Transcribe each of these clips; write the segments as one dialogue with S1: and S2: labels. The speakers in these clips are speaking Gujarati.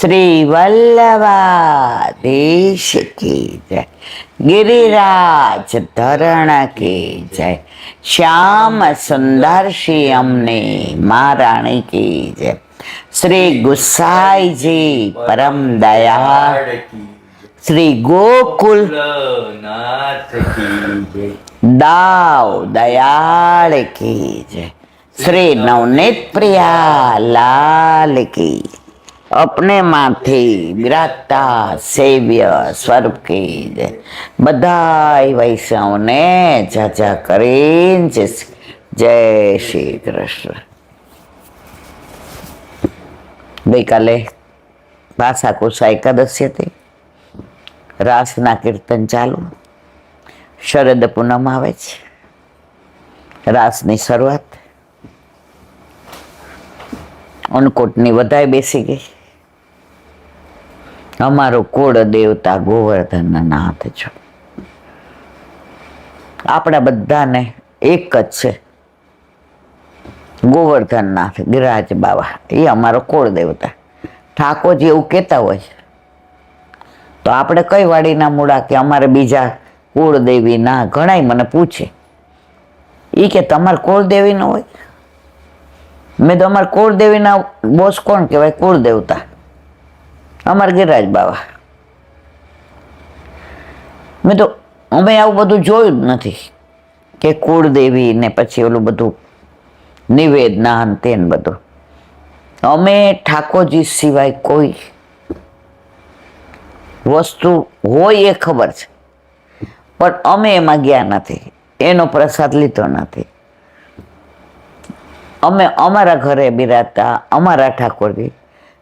S1: श्री वल्लभाधीश की जय, गिरिराज धरण की जय, श्याम सुंदर श्री अमने महारानी की जय, श्री गुसाई जी परम दयाल, श्री गोकुल नाथ की जय, दाव दयाल की जय, श्री नवनीत प्रिया लाल की, अपने माथे विराजता सेव्य स्वरूप की जय। बधाई वैष्णवने जाजा કરીને जय श्री कृष्ण। ગઈકાલે ભાષા કોષા એકાદશી હતી, રાસના કીર્તન ચાલુ, શરદ પૂનમ આવે છે, રાસની શરૂઆત, અન્નકોટની વધાઈ બેસી ગઈ। અમારો કુળ દેવતા ગોવર્ધન નાથ છો, આપણા બધાને એક જ છે, ગોવર્ધન નાથ ગિરાજ બાવા, એ અમારો કુળ દેવતા। ઠાકોરજી એવું કહેતા હોય તો આપણે કઈ વાડીના મૂળા કે અમારે બીજા કુળદેવી ના, ઘણાય મને પૂછે એ કે તમારે કુળદેવી ન હોય? મેં તો અમારા કુળદેવીના બોસ કોણ કહેવાય? કુળ દેવતા અમારા ગિરિરાજ બાવા। મેં તો અમે આવું બધું જોયું જ નથી કે કુળદેવી ને પછી ઓલું બધું નિવેદના તે બધું। અમે ઠાકોરજી સિવાય કોઈ વસ્તુ હોય એ ખબર છે, પણ અમે એમાં ગયા નથી, એનો પ્રસાદ લીધો નથી। અમે અમારા ઘરે બિરાજતા અમારા ઠાકોરજી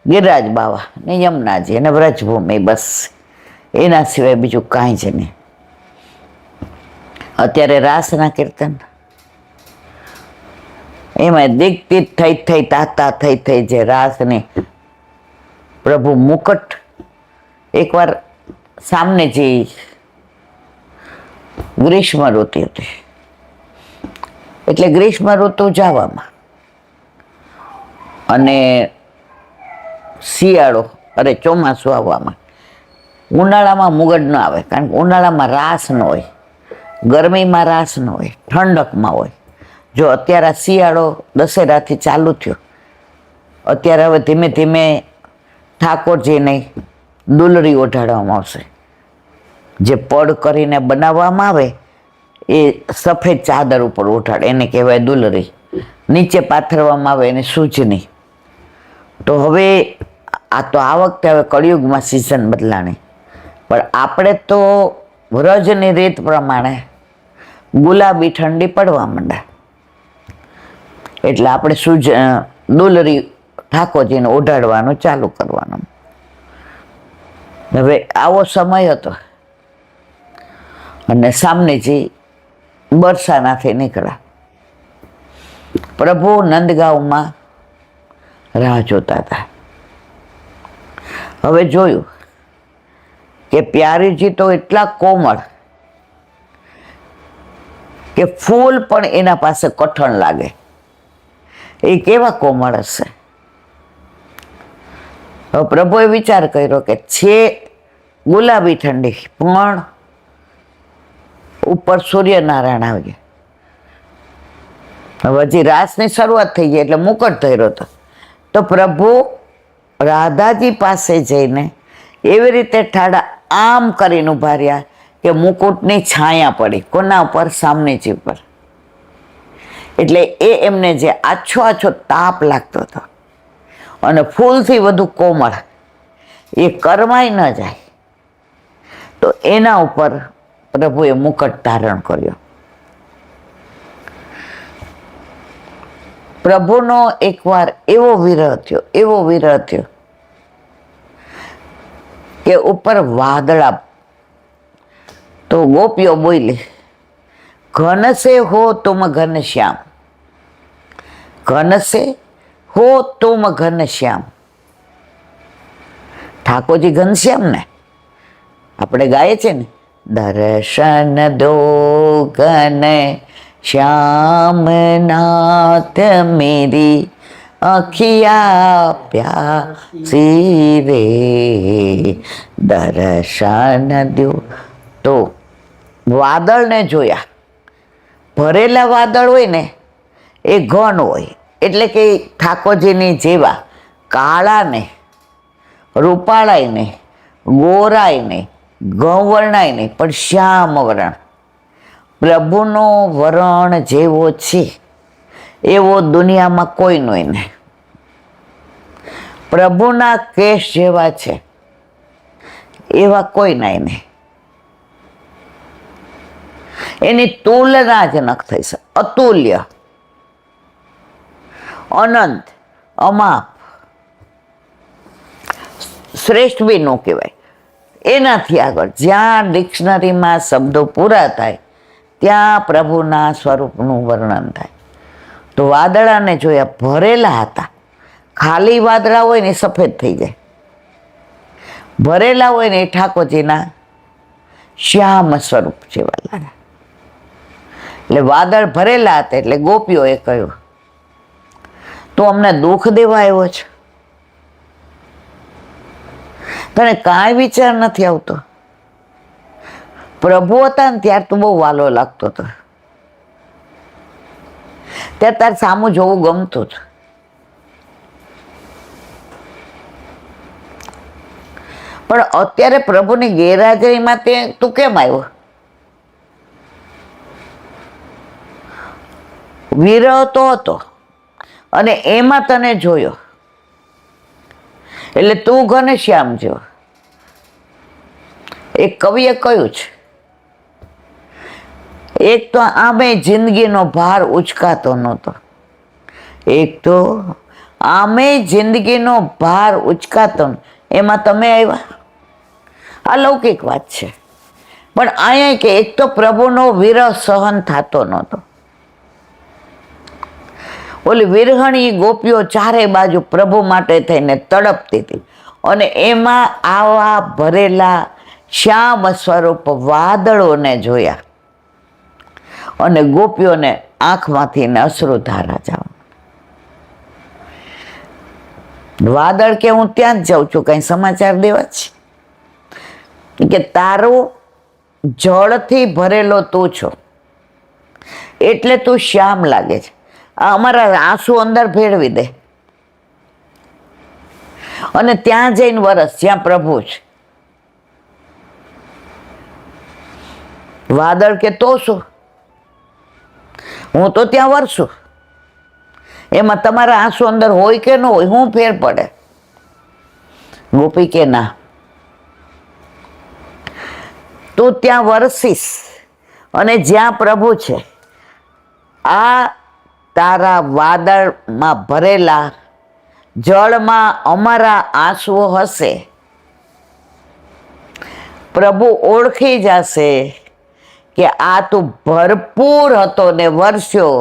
S1: ગિરિરાજ બાવા ને યમુનાજી અને વ્રજભૂમિ, બસ એના સિવાય બીજું કાંઈ જ નહીં। અત્યારે રાસના કીર્તન એમાં દીકતીત થઈ તાતા થઈ જે રાસની પ્રભુ મુકટ, એકવાર સામને જે ગ્રીષ્મ ઋતુ હતી, એટલે ગ્રીષ્મ ઋતુ જવામાં અને શિયાળો અરે ચોમાસું આવવામાં, ઉનાળામાં મુગટ ન આવે, કારણ કે ઉનાળામાં રાસ ન હોય, ગરમીમાં રાસ ન હોય, ઠંડકમાં હોય। જો અત્યારે શિયાળો દશેરાથી ચાલુ થયો, અત્યારે હવે ધીમે ધીમે ઠાકોરજીને દુલરી ઓઢાડવામાં આવશે, જે પડ કરીને બનાવવામાં આવે એ સફેદ ચાદર ઉપર ઓઢાડે, એને કહેવાય દુલરી, નીચે પાથરવામાં આવે એને સૂજની। તો હવે આ તો આ વખતે હવે કળિયુગમાં સિઝન બદલાણી, પણ આપણે તો વ્રજની રીત પ્રમાણે ગુલાબી ઠંડી પડવા માંડે, એટલે આપણે દુલરી ઠાકોરજીને ઓઢાડવાનું ચાલુ કરવાનું। હવે આવો સમય હતો અને સામનેજી બરસાનાથી નીકળ્યા, પ્રભુ નંદગાંવમાં રાહ જોતા હતા। હવે જોયું કે પ્યારીજી તો એટલા કોમળ કે ફૂલ પણ એના પાસે કઠણ લાગે, એ કેવા કોમળ હશે। હવે પ્રભુએ વિચાર કર્યો કે છે ગુલાબી ઠંડી, પણ ઉપર સૂર્યનારાયણ આવી ગયા, હવે હજી રાસની શરૂઆત થઈ ગઈ એટલે મુકટ ધર્યો હતો, તો પ્રભુ રાધાજી પાસે જઈને એવી રીતે ઠાડા આમ કરીને ઉભા રહ્યા કે મુકુટની છાયા પડી કોના ઉપર? સામનેજી ઉપર। એટલે એ એમને જે આછો આછો તાપ લાગતો હતો અને ફૂલથી વધુ કોમળ, એ કરમાઈ ન જાય, તો એના ઉપર પ્રભુએ મુકટ ધારણ કર્યો। પ્રભુનો એકવાર એવો વિરહ થયો કે ઉપર વાદળા, તો ગોપીઓ બોલી, ઘન સે હો તુમ ઘન શ્યામ, ઘન સે હો તુમ ઘન શ્યામ। ઠાકોરજી ઘનશ્યામ ને આપણે ગાઈએ છે ને, દર્શન દો ઘન શ્યામ નાથ મેરી અખિયા પ્યાસી રે દર્શન દો. તો વાદળને જોયા. ભરેલા વાદળ હોય ને એ ઘન હોય, એટલે કે ઠાકોરજીની જેવા કાળા ને રૂપાળાય ને ગોરાય ને ગૌવર્ણાય ને પણ શ્યામ વરણ, પ્રભુનો વરણ જેવો છે એવો દુનિયામાં કોઈ નહીં ને. પ્રભુના કેશ જેવા છે એવા કોઈ નહીં ને. એની તુલના જ ન થઈ શકે. અતુલ્ય, અનંત, અમાપ, શ્રેષ્ઠ બી ન કહેવાય. એનાથી આગળ જ્યાં ડિક્શનરીમાં શબ્દો પૂરા થાય ત્યાં પ્રભુના સ્વરૂપનું વર્ણન થાય. તો વાદળાને જોયા, ભરેલા હતા. ખાલી વાદળા હોય ને સફેદ થઈ જાય, ભરેલા હોય ને એ ઠાકોરજીના શ્યામ સ્વરૂપ જેવા લાગે. એટલે વાદળ ભરેલા હતા એટલે ગોપીઓએ કહ્યું, તું અમને દુઃખ દેવા આવ્યો છે? તને કાંઈ વિચાર નથી આવતો? પ્રભુ હતા ને ત્યાર તું બહુ વાલો લાગતો હતો, ત્યાં તાર સામું જોવું ગમતું હતું. પણ અત્યારે પ્રભુની ગેરહાજરીમાં તું કેમ આવ્યો? વિરહ તો હતો અને એમાં તને જોયો એટલે તું ઘનશ્યામ જેવો. એક કવિએ કહ્યું છે, એક તો આમે જિંદગીનો ભાર ઉચકાતો નહોતો, એક તો આમે જિંદગીનો ભાર ઉચકાતો, એમાં તમે આવ્યા. આ લૌકિક વાત છે. પણ અહીંયા કે એક તો પ્રભુનો વિરહ સહન થતો નહોતો. ઓલી વિરહણી ગોપીઓ ચારે બાજુ પ્રભુ માટે થઈને તડપતી હતી અને એમાં આવા ભરેલા શ્યામ સ્વરૂપ વાદળોને જોયા અને ગોપીઓને આંખમાંથી અશ્રુધારા જાવ. વાદળ કે હું ત્યાં જ જાઉં છું, કઈ સમાચાર દેવા છે કે તારું જળથી ભરેલો તું છો એટલે તું શ્યામ લાગે છે. અમારા આંસુ અંદર ભેળવી દે અને ત્યાં જઈને વરસ જ્યાં પ્રભુ છે. વાદળ કે તો શું, હું તો ત્યાં વરસું, એમાં તમારા આંસુ અંદર હોય કે ન હોય, હું ફેર પડે? ગોપી કે ના, તું ત્યાં વરસીશ અને જ્યાં પ્રભુ છે આ તારા વાદળમાં ભરેલા જળમાં અમારા આંસુઓ હશે. પ્રભુ ઓળખી જશે કે આ તું ભરપૂર હતો ને વરસ્યો,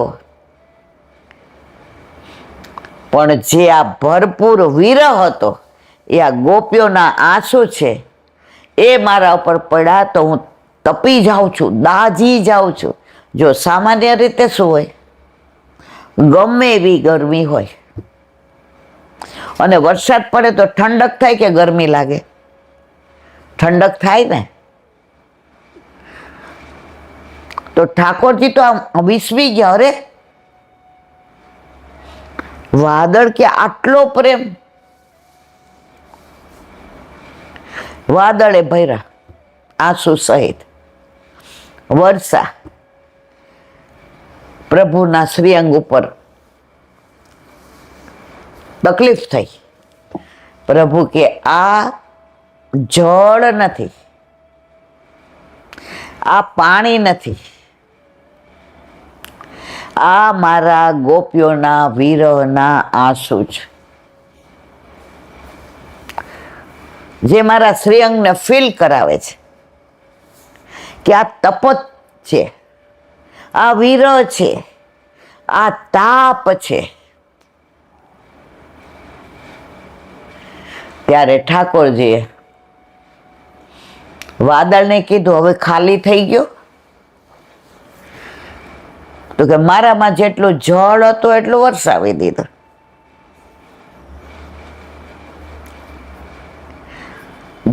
S1: પણ જે આ ભરપૂર વિરહ હતો એ આ ગોપીઓના આંસુ છે, એ મારા ઉપર પડ્યા તો હું તપી જાઉં છું, દાઝી જાઉં છું. જો સામાન્ય રીતે શું હોય, ગમે એવી ગરમી હોય અને વરસાદ પડે તો ઠંડક થાય કે ગરમી લાગે? ઠંડક થાય ને. તો ઠાકોરજી તો આમ વિસવી ગયા, અરે વાદળ કે આટલો પ્રેમ? વાદળે ભર્યા આંસુ સહિત વર્ષા પ્રભુના શ્રીઅંગ ઉપર તકલીફ થઈ. પ્રભુ કે આ જળ નથી, આ પાણી નથી, આ મારા ગોપીઓના વિરહના આંસુ છે, જે મારા શ્રીઅંગને ફીલ કરાવે છે કે આ તપત છે, આ વિરહ છે, આ તાપ છે. ત્યારે ઠાકોરજીએ વાદળને કીધું, હવે ખાલી થઈ ગયો? તો કે મારામાં જેટલું જળ હતું એટલું વરસાવી દીધું.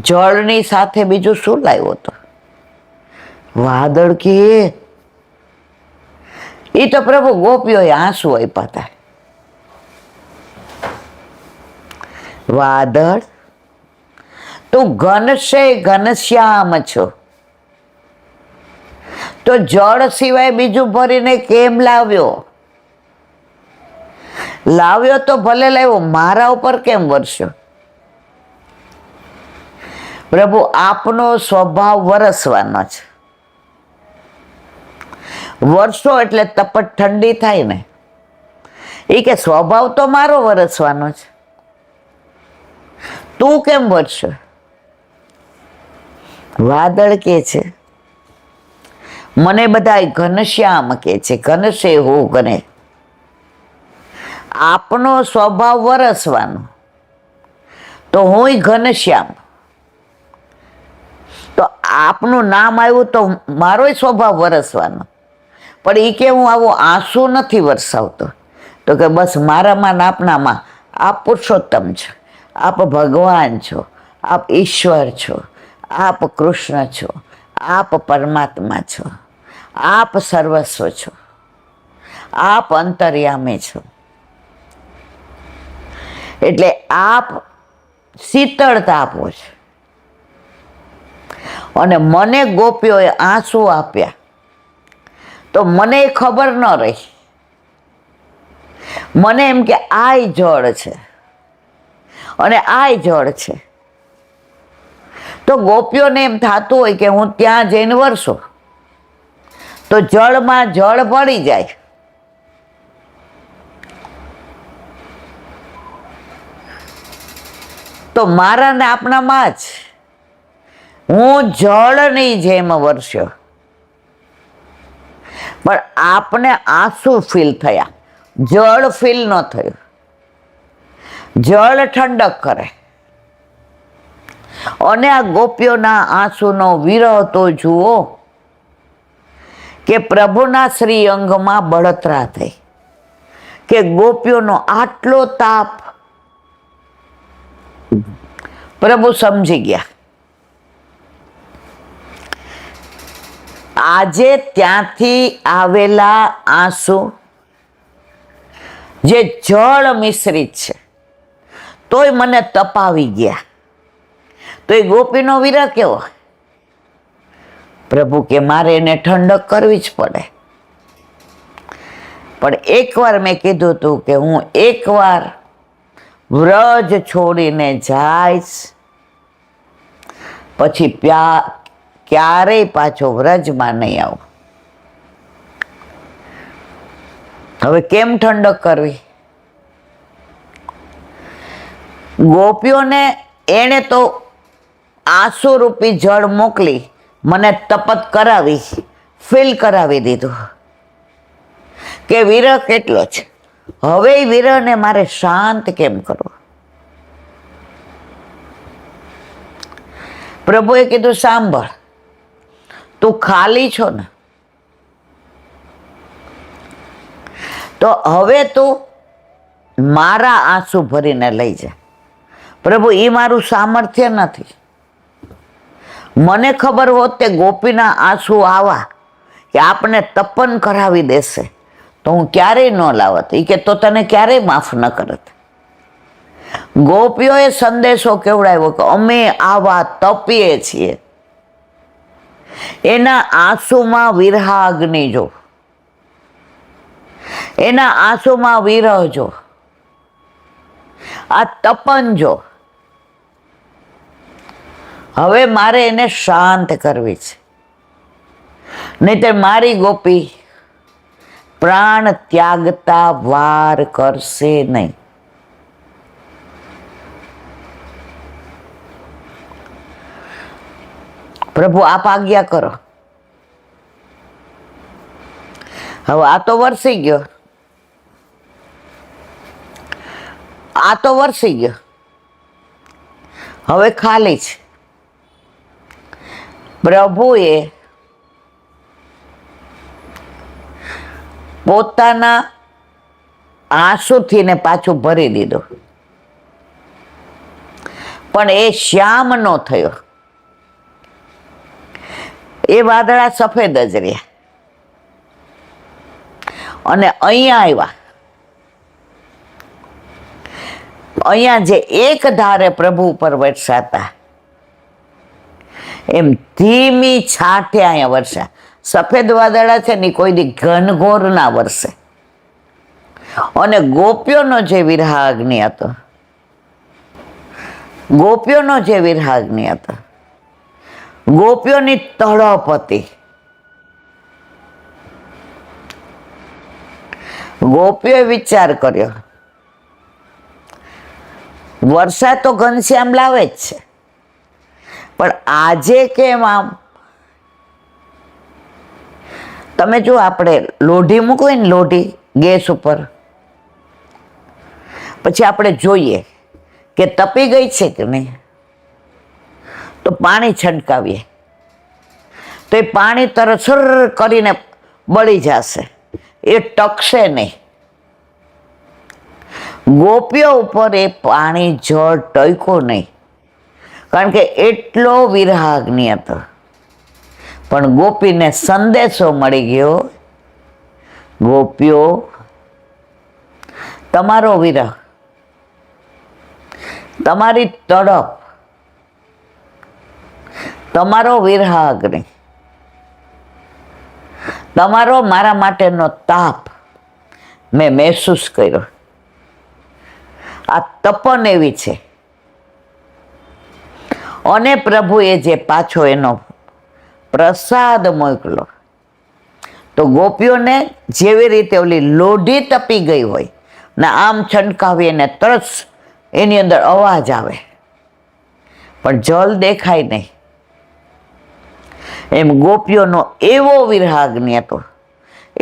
S1: જળની સાથે બીજું શું લાવ્યો હતો? વાદળ કે એ તો પ્રભુ ગોપીઓએ આંસુ આપ્યા હતા. વાદળ, તું ઘનશે ઘનશ્યામ છો, તો જળ સિવાય બીજું ભરીને કેમ લાવ્યો? લાવ્યો તો ભલે લાવ્યો, મારા ઉપર કેમ વરસ્યો? પ્રભુ આપનો સ્વભાવ વરસવાનો છે. વરસો એટલે તપત ઠંડી થાય ને, એ કે સ્વભાવ તો મારો વરસવાનો છે, તું કેમ વરસ્યો? વાદળ કે છે, મને બધા ઘનશ્યામ કે છે, ઘનશે હું ગણે. આપનો સ્વભાવ વરસવાનો, તો હું ઘનશ્યામ. તો આપનું નામ આવ્યું તો મારો સ્વભાવ વરસવાનો. પણ એ કે હું આવો આંસુ નથી વરસાવતો, તો કે બસ મારામાં ને આપનામાં આપ પુરુષોત્તમ છો, આપ ભગવાન છો, આપ ઈશ્વર છો, આપ કૃષ્ણ છો, આપ પરમાત્મા છો, આપ સર્વસ્વ છો, આપ અંતર્યામી છો. એટલે આપ શીતળતા આપો છો. અને મને ગોપીઓએ આંસુ આપ્યા તો મને ખબર ન રહી. મને એમ કે આય જળ છે અને આય જળ છે. તો ગોપીઓને એમ થતું હોય કે હું ત્યાં જઈને વરસું તો જળમાં જળ ભળી જાય. તો મારા ને આપણામાં જ હું જળની જેમ વરસ્યો, પણ આપને આંસુ ફીલ થયા, જળ ફીલ ન થયું. જળ ઠંડક કરે. અને આ ગોપીઓના આંસુનો વિરહ તો જુઓ કે પ્રભુના શ્રી અંગમાં બળતરા થઈ કે ગોપીઓનો આટલો તાપ પ્રભુ સમજી ગયા. આજે ત્યાંથી આવેલા આંસુ જે જળ મિશ્રિત છે તોય મને તપાવી ગયા. તો એ ગોપીનો વિરહ કેવો? પ્રભુ કે મારે એને ઠંડક કરવી જ પડે. પણ એકવાર મેં કીધું હતું કે હું એકવાર વ્રજ છોડીને જઈશ, પછી ક્યારેય પાછો વ્રજમાં નહીં આવું. હવે કેમ ઠંડક કરવી? ગોપીઓને એણે તો આંસુરૂપી જળ મોકલી મને તપત કરાવી, ફીલ કરાવી દીધું કે વિરહ કેટલો છે. હવે એ વિરહને મારે શાંત કેમ કરવો? પ્રભુએ કીધું સાંભળ, તું ખાલી છો ને, તો હવે તું મારા આંસુ ભરીને લઈ જા. પ્રભુ એ મારું સામર્થ્ય નથી. મને ખબર હોત તે ગોપીના આંસુ આવા કે આપને તપન કરાવી દેશે તો હું ક્યારેય ન લાવત. એ કે તો તને ક્યારેય માફ ન કરત. ગોપીઓએ સંદેશો કેવડાવ્યો કે અમે આવા તપીએ છીએ. એના આંસુમાં વિરહાગ્નિ જો, એના આંસુમાં વિરહ જો, આ તપન જો. હવે મારે એને શાંત કરવી છે, નહીતર મારી ગોપી પ્રાણ ત્યાગતા વાર કરશે નહીં. પ્રભુ આપ આજ્ઞા કરો. હવે આ તો વરસી ગયો, આ તો વરસી ગયો, હવે ખાલી છે. પ્રભુએ પોતાના આંસુથી ને પાછું ભરી દીધું. પણ એ શ્યામ નો થયો. એ વાદળા સફેદ જ રહ્યા. અને અહીંયા આવ્યા. અહીંયા જે એક ધારે પ્રભુ ઉપર વરસાતા, એમ ધીમી છાંટે અહીંયા વરસા. સફેદ વાદળા છે ને કોઈ દી ઘનઘોર ના વરસે. અને ગોપીઓનો જે વિરહાગ્નિ હતો, ગોપીઓનો જે વિરહાગ્નિ હતો, ગોપીઓની તડપ હતી. ગોપીઓએ વિચાર કર્યો, વરસાદ તો ઘનશ્યામ લાવે જ છે, પણ આજે કેમ આમ? તમે જો આપણે લોઢી મૂકવી ને, લોઢી ગેસ ઉપર, પછી આપણે જોઈએ કે તપી ગઈ છે કે નહીં, તો પાણી છંટકાવીએ તો એ પાણી તરત સર કરીને બળી જશે, એ ટકશે નહીં. ગોપીઓ ઉપર એ પાણી જળ ટક્યું નહીં, કારણ કે એટલો વિરહાગ્નિ હતો. પણ ગોપીને સંદેશો મળી ગયો, ગોપીઓ તમારો વિરહ, તમારી તડપ, તમારો વિરહાગ્નિ, તમારો મારા માટેનો તાપ મેં મહેસૂસ કર્યો. આ તપન એવી છે. અને પ્રભુએ જે પાછો એનો પ્રસાદ મોકલો, તો ગોપીઓને જેવી રીતે ઓલી લોઢી તપી ગઈ હોય ને આમ છંટકાવીએ ને તરત એની અંદર અવાજ આવે, પણ જલ દેખાય નહીં. એમ ગોપીઓનો એવો વિરહાગ્નિ હતો,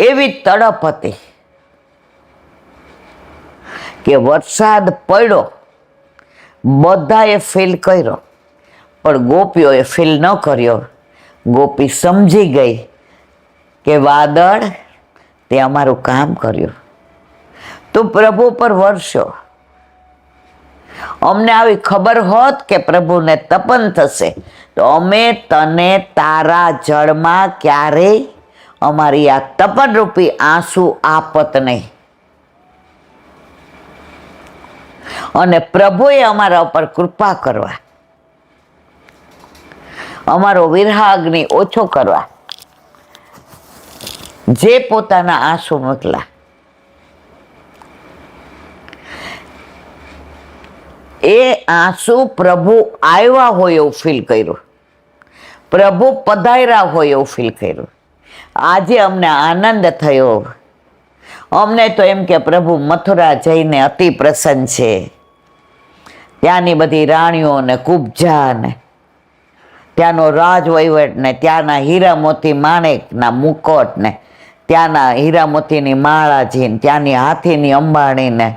S1: એવી તડપ હતી કે વરસાદ પડ્યો, બધાએ ફીલ કર્યો, પણ ગોપીઓએ ફીલ ન કર્યો. ગોપી સમજી ગઈ કે વાદળ તે અમારું કામ કર્યું, તું પ્રભુ પર વરસ્યો. અમને આવી ખબર હોત કે પ્રભુને તપન થશે, તો અમે તને તારા જળમાં ક્યારેય અમારી આ તપનરૂપી આંસુ આપત નહીં. અને પ્રભુએ અમારા ઉપર કૃપા કરવા, અમારો વિરહાગ્નિ ઓછો કરવા, જે પોતાના આંસુ મોકલા, એ આંસુ પ્રભુ આવ્યા હોય એવું ફીલ કર્યું, પ્રભુ પધાર્યા હોય એવું ફીલ કર્યું. આજે અમને આનંદ થયો. અમને તો એમ કે પ્રભુ મથુરા જઈને અતિ પ્રસન્ન છે. ત્યાંની બધી રાણીઓ ને કુબજા ને ત્યાંનો રાજ વહીવટ ને ત્યાંના હીરા મોતી માણેકના મુકટ ને ત્યાંના હીરા મોતીની માળાજી ને ત્યાંની હાથીની અંબાણી ને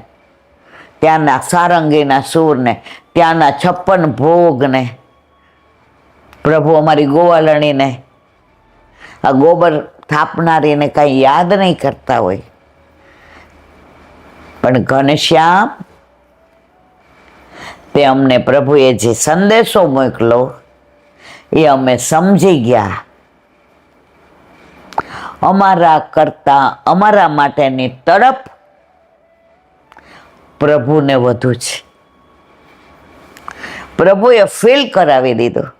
S1: ત્યાંના સારંગીના સૂર ને ત્યાંના 56 ભોગ ને પ્રભુ અમારી ગોવાલણીને, આ ગોબર થાપનારીને કાંઈ યાદ નહીં કરતા હોય. પણ ઘનશ્યામ, તે અમને પ્રભુએ જે સંદેશો મોકલો એ અમે સમજી ગયા. અમારા કરતા અમારા માટેની તડપ પ્રભુને વધુ છે. પ્રભુએ ફીલ કરાવી દીધું,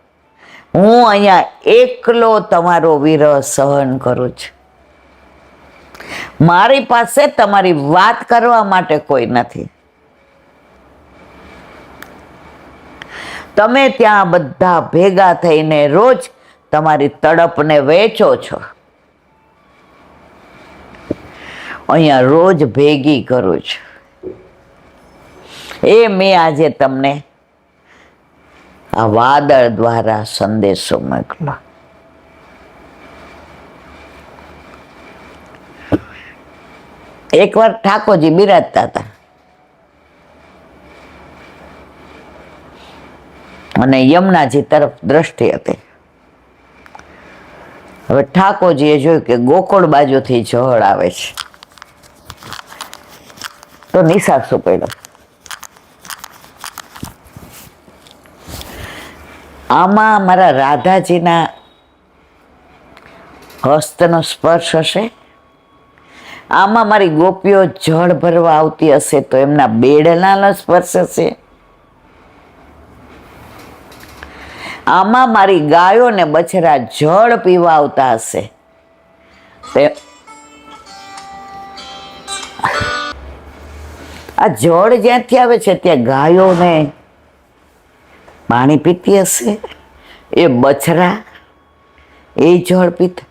S1: હું અહીંયા એકલો તમારો વિરહ સહન કરું છું. મારી પાસે તમારી વાત કરવા માટે કોઈ નથી. તમે ત્યાં બધા ભેગા થઈને રોજ તમારી તડપને વેચો છો, અહીંયા રોજ ભેગી કરું છું. એ મેં આજે તમને આ વાદળ દ્વારા સંદેશો મોકલો. એકવાર ઠાકોરજી બિરાજતા હતા અને યમુનાજી તરફ દ્રષ્ટિ હતી. હવે ઠાકોરજીએ જોયું કે ગોકુળ બાજુથી જળ આવે છે, તો નિસાસો પડ્યો. આમાં મારા રાધાજીના હસ્તનો સ્પર્શ હશે, આમાં મારી ગોપીઓ જળ ભરવા આવતી હશે તો એમના બેડલાનો સ્પર્શ હશે, આમાં મારી ગાયો ને બછડા જળ પીવા આવતા હશે આ જળ જ્યાંથી આવે છે ત્યાં ગાયોને પાણી પીતી હશે, એ બછડા એ જળ પીતા.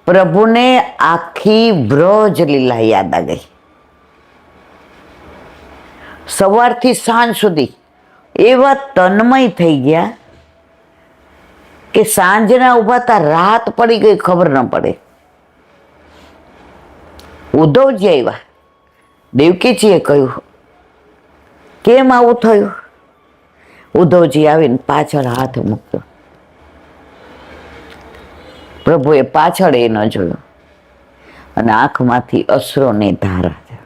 S1: પ્રભુને આખી બ્રજ લીલા યાદ આ ગઈ. સવારથી સાંજ સુધી એવા તન્મય થઈ ગયા કે સાંજના ઉભા તા રાત પડી ગઈ ખબર ન પડે. ઉદ્ધવજી આવ્યા, દેવકીજીએ કહ્યું કેમ આવું થયું? ઉદ્ધવજી આવીને પાછળ હાથ મૂક્યો. પ્રભુએ પાછળ એ ન જોયું અને આંખમાંથી અશ્રુની ધારા,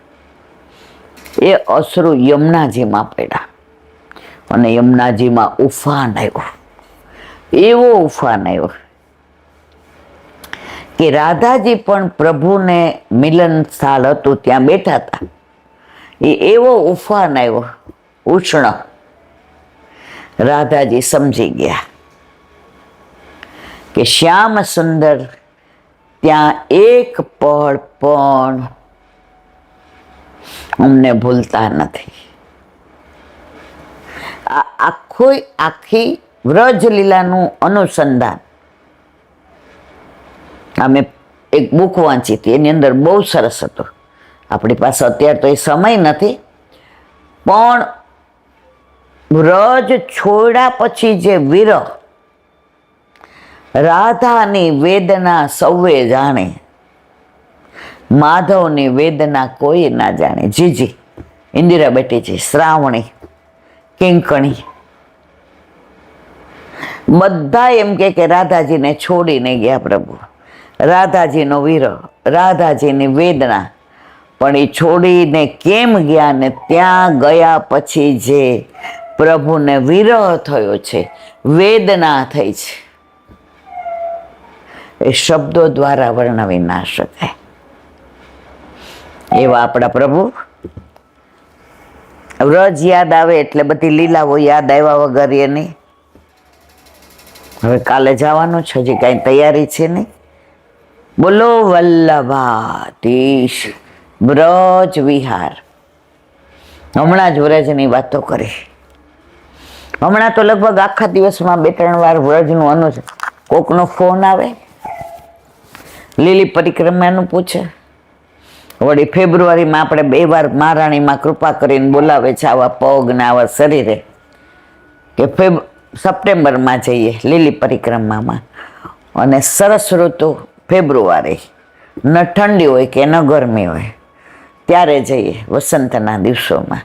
S1: એ અશ્રુ યમુનાજીમાં પડ્યા અને યમુનાજીમાં ઉફાન આવ્યો. એવો ઉફાન આવ્યો કે રાધાજી પણ પ્રભુને મિલન સ્થળ હતું ત્યાં બેઠા હતા. એવો ઉફાન આવ્યો ઉષ્ણ. રાધાજી સમજી ગયા કે શ્યામ સુંદર ત્યાં એક પળ પણ અમને ભૂલતા નથી. આખી વ્રજલીલાનું અનુસંધાન અમે એક બુક વાંચી હતી, એની અંદર બહુ સરસ હતું. આપણી પાસે અત્યારે તો એ સમય નથી, પણ વ્રજ છોડ્યા પછી જે વિરહ, રાધાની વેદના સૌએ જાણે, માધવની વેદના કોઈ ના જાણે. જીજી, ઇન્દિરા બેટીજી, શ્રાવણી, કિંકણી બધા એમ કે રાધાજીને છોડીને ગયા પ્રભુ. રાધાજીનો વિરહ, રાધાજીની વેદના, પણ એ છોડીને કેમ ગયા ને ત્યાં ગયા પછી જે પ્રભુને વિરહ થયો છે, વેદના થઈ છે, એ શબ્દો દ્વારા વર્ણવી ના શકાય. એવા આપણા પ્રભુ. વ્રજ યાદ આવે એટલે બધી લીલાઓ યાદ આવ્યા વગર એ નહીં. હવે કાલે જવાનું છે, હજી કાંઈ તૈયારી છે નહીં. બોલો વલ્લભાધીશ બ્રજ વિહાર. હમણાં જ વ્રજની વાતો કરી. હમણાં તો લગભગ આખા દિવસમાં 2-3 વાર વ્રજનું અનુજ. કોકનો ફોન આવે, લીલી પરિક્રમાનું પૂછે. વળી ફેબ્રુઆરીમાં આપણે 2 વાર મહારાણીમાં કૃપા કરીને બોલાવે છે આવા પગ ને આવા શરીરે કે સપ્ટેમ્બરમાં જઈએ લીલી પરિક્રમામાં. અને સરસ ઋતુ ફેબ્રુઆરી, ન ઠંડી હોય કે ન ગરમી હોય, ત્યારે જઈએ વસંતના દિવસોમાં.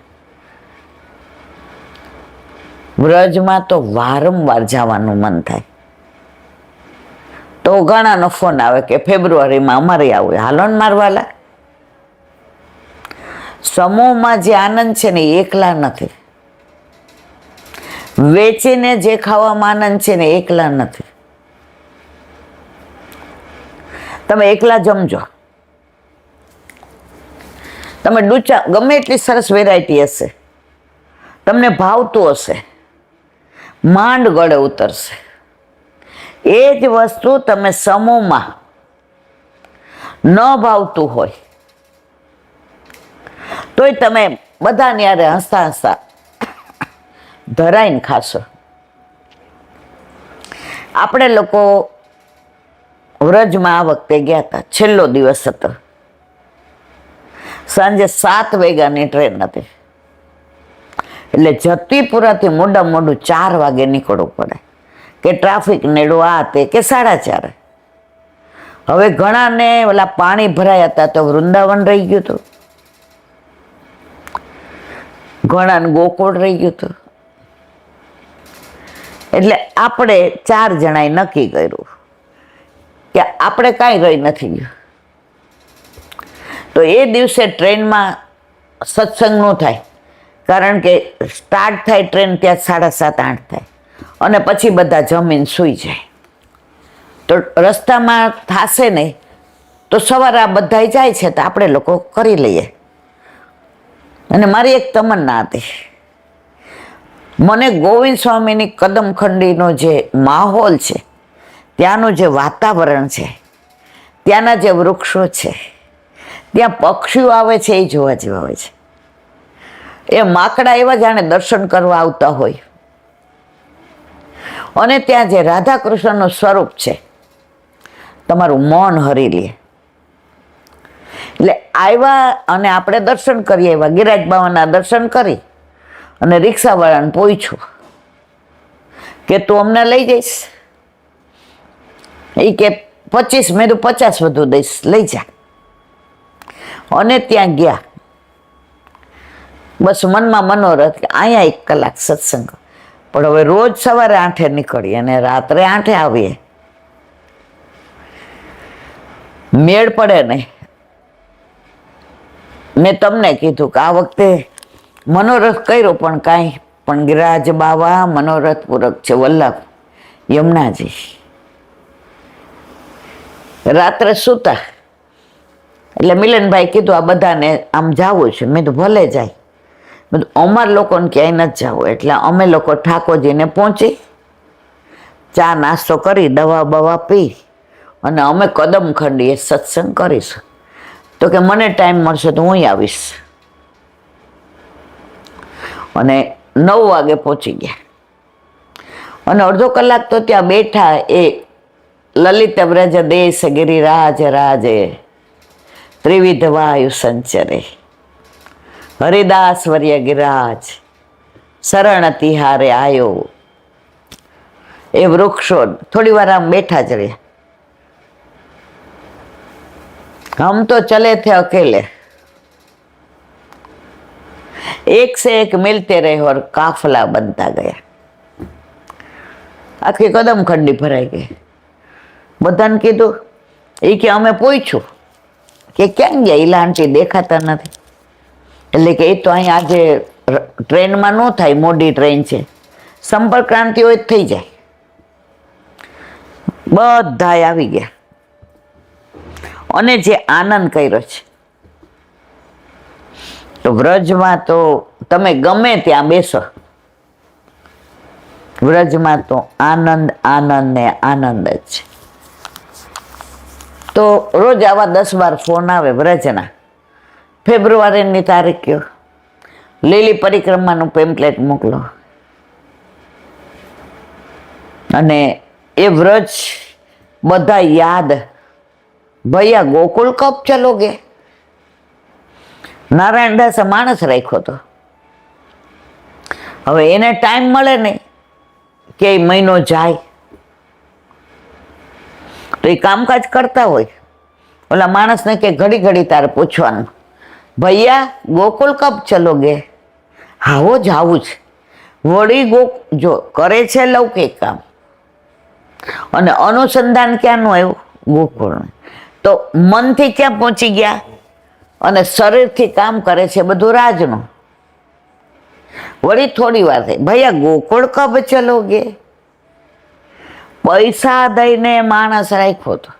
S1: વ્રજમાં તો વારંવાર જવાનું મન થાય. તો ઘણાનો ફોન આવે કે ફેબ્રુઆરીમાં અમારે આવું, હાલો ને મારવાલા. સમૂહમાં જે આનંદ છે ને એ એકલા નથી. વેચીને જે ખાવામાં આનંદ છે ને એકલા નથી. તમે એકલા જમજો, તમે ડૂચા ગમે એટલી સરસ વેરાયટી હશે, તમને ભાવતું હશે, માંડ ગળે ઉતરશે. એ જ વસ્તુ તમે સમૂહમાં ન ભાવતું હોય તોય તમે બધાની યારે હસતા હસતા ધરાઈને ખાશો. આપણે લોકો વ્રજમાં આ વખતે ગયા હતા, છેલ્લો દિવસ હતો. સાંજે 7 વાગ્યાની ટ્રેન હતી, એટલે જતીપુરાથી મોડું 4 વાગે નીકળવું પડે કે ટ્રાફિક નેડો આ તે કે 4:30. હવે ઘણાને ઓલા પાણી ભરાયા હતા તો વૃંદાવન રહી ગયું હતું, ઘણાને ગોકુળ રહી ગયું હતું. એટલે આપણે 4 જણાએ નક્કી કર્યું કે આપણે કાંઈ રહી નથી ગયું. તો એ દિવસે ટ્રેનમાં સત્સંગ ન થાય, કારણ કે સ્ટાર્ટ થાય ટ્રેન ત્યાં 7:30-8 થાય. અને પછી બધા જમીન સૂઈ જાય. તો રસ્તામાં થશે નહીં તો સવારે આ બધા જાય છે તો આપણે લોકો કરી લઈએ. અને મારી એક તમન્ના હતી, મને ગોવિંદ સ્વામીની કદમખંડીનો જે માહોલ છે, ત્યાંનું જે વાતાવરણ છે, ત્યાંના જે વૃક્ષો છે, ત્યાં પક્ષીઓ આવે છે એ જોવા જેવા હોય છે. એ માકડા એવા જાણે દર્શન કરવા આવતા હોય. અને ત્યાં જે રાધા કૃષ્ણનું સ્વરૂપ છે, તમારું મન હરી લે. એટલે આવ્યા અને આપણે દર્શન કરીએ, એવા ગિરાજ બાવાના દર્શન કરી અને રિક્ષાવાળાને પૂછ્યું કે તું અમને લઈ જઈશ? એ કે 25, મેં તો 50 વધુ દઈશ, લઈ જા. અને ત્યાં ગયા. બસ મનમાં મનોરથ કે અહીંયા 1 કલાક સત્સંગ, પણ હવે રોજ સવારે 8 નીકળીએ અને રાત્રે 8 આવીએ, મેળ પડે નહીં. મેં તમને કીધું કે આ વખતે મનોરથ કર્યો પણ કાંઈ, પણ ગિરાજ બાવા મનોરથ પૂરક છે, વલ્લભ યમુનાજી. રાત્રે સૂતા એટલે મિલનભાઈ કીધું આ બધાને આમ જવું છે. મેં તો ભલે જાય, બધું અમાર લોકોને ક્યાંય નથી જવું. એટલે અમે લોકો ઠાકોરજીને પહોંચી, ચા નાસ્તો કરી, દવા બવા પી અને અમે કદમખંડીએ સત્સંગ કરીશું. તો કે મને ટાઈમ મળશે તો હું આવીશ. અને 9 વાગે પહોંચી ગયા અને અડધો કલાક તો ત્યાં બેઠા. એ લલિત વ્રજ દેશ ગિરિરાજ રાજે, ત્રિવિધ વાયુ સંચરે, હરિદાસ વર્ય ગિરાજ શરણ તિહારે આયો. એ વૃક્ષો થોડી વાર આમ બેઠા જ રહ્યા. હમ તો ચલે થે અકેલે, એક સે એક મિલતે રહે ઓર કાફલા બનતા ગયા. આખી કદમખંડી ભરાઈ ગઈ. બધાને કીધું. એ કે અમે પૂછ્યું કે ક્યાં ગયા? ઈલા આંટી દેખાતા નથી. એટલે કે એ તો અહીં આજે ટ્રેનમાં ન થાય, મોડી ટ્રેન છે, સંપર્ક ક્રાંતિ હોય થઈ જાય. બધા આવી ગયા અને જે આનંદ કર્યો છે, તો વ્રજમાં તો તમે ગમે ત્યાં બેસો, વ્રજમાં તો આનંદ આનંદ ને આનંદ જ છે. તો રોજ આવા 10-12 ફોન આવે વ્રજના. ફેબ્રુઆરીની તારીખ કયો, લીલી પરિક્રમાનું પેમ્પલેટ મોકલો. અને એ વ્રજ બધા યાદ. ભૈયા ગોકુળ કપ ચલોગે? નારાયણદાસે માણસ રાખ્યો હતો. હવે એને ટાઈમ મળે નહીં કે મહિનો જાય તો એ કામકાજ કરતા હોય. ઓલા માણસને કે ઘડી ઘડી તારે પૂછવાનું, ભૈયા ગોકુળ કપ ચલોગે? હાવો જાવું છે. વળી જો કરે છે લૌકિક કામ અને અનુસંધાન ક્યાંનું આવ્યું? ગોકુળનું. તો મનથી ક્યાં પહોંચી ગયા અને શરીરથી કામ કરે છે બધું રાજનું. વળી થોડી વાર થઈ, ભૈયા ગોકુળ કબ ચલોગે? પૈસા દઈને માણસ રાખ્યો હતો.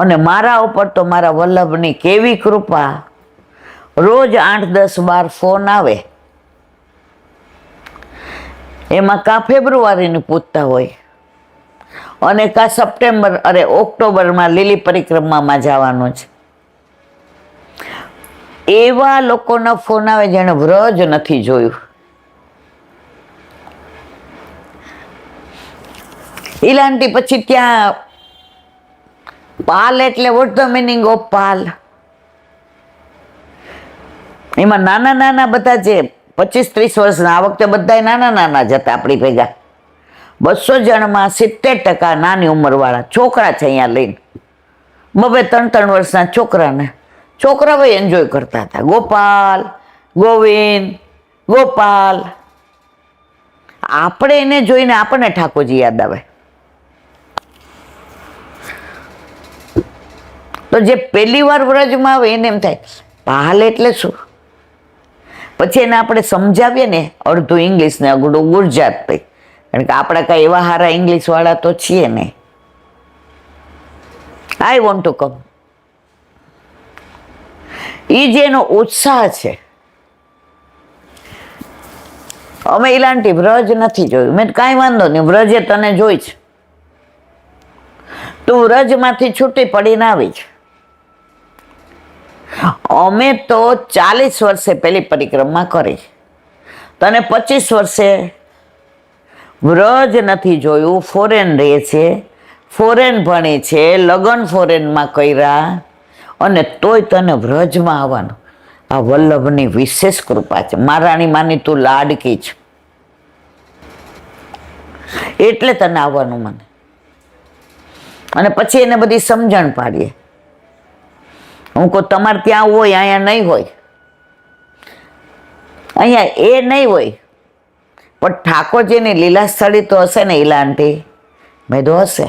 S1: અને મારા ઉપર તો મારા વલ્લભની કેવી કૃપા. રોજ 8, 10, 12 ફોન આવે. એમાં કાં ફેબ્રુઆરીની પૂછતા હોય અને કાં સપ્ટેમ્બર ઓક્ટોબરમાં લીલી પરિક્રમામાં જવાનું છે. એવા લોકોના ફોન આવે જેણે વ્રજ નથી જોયું. ઈલાંટી પછી ત્યાં પાલ એટલે વોટ ધ મિનિંગ ઓફ પાલ? એમાં નાના નાના બધા જે 25-30 વર્ષના, આ વખતે બધા નાના નાના જ હતા આપણી ભેગા. 200 જણમાં 70% નાની ઉંમરવાળા છોકરા છે. અહીંયા લઈને 2-3 વર્ષના છોકરાને છોકરાઓ એન્જોય કરતા હતા. ગોપાલ, ગોવિંદ, ગોપાલ. આપણે એને જોઈને આપણને ઠાકોરજી યાદ આવે. તો જે પહેલી વાર વ્રજમાં આવે એને એમ થાય પાલ એટલે શું? પછી એને આપણે સમજાવીએ ને, અડધું ઇંગ્લિશ ને અડધું ગુજરાતી, કારણ કે આપણે કાંઈ એવા સારા ઇંગ્લિશવાળા તો છીએ ને. I want to come. એ જે એનો ઉત્સાહ છે. અમે ઇલાંટી વ્રજ નથી જોયું. મેં કાંઈ વાંધો નહીં, વ્રજે તને જોઈ છે, તું વ્રજમાંથી છૂટી પડીને આવી છે. અમે તો 40 વર્ષે પેલી પરિક્રમા કરી, તને 25 વર્ષે વ્રજ નથી જોયું. ફોરેન રહે છે, ફોરેન ભણે છે, લગ્ન ફોરેનમાં કર્યા, અને તોય તને વ્રજમાં આવવાનું. આ વલ્લભની વિશેષ કૃપા છે. મહારાણી માની તું લાડકી છે, એટલે તને આવવાનું મને. અને પછી એને બધી સમજણ પાડીએ. હું કહું તમારે ત્યાં હોય, અહીંયા નહીં હોય. અહીંયા એ નહીં હોય, પણ ઠાકોરજીની લીલા સ્થળી તો હશે ને ઈલાંટી? મેં તો હશે.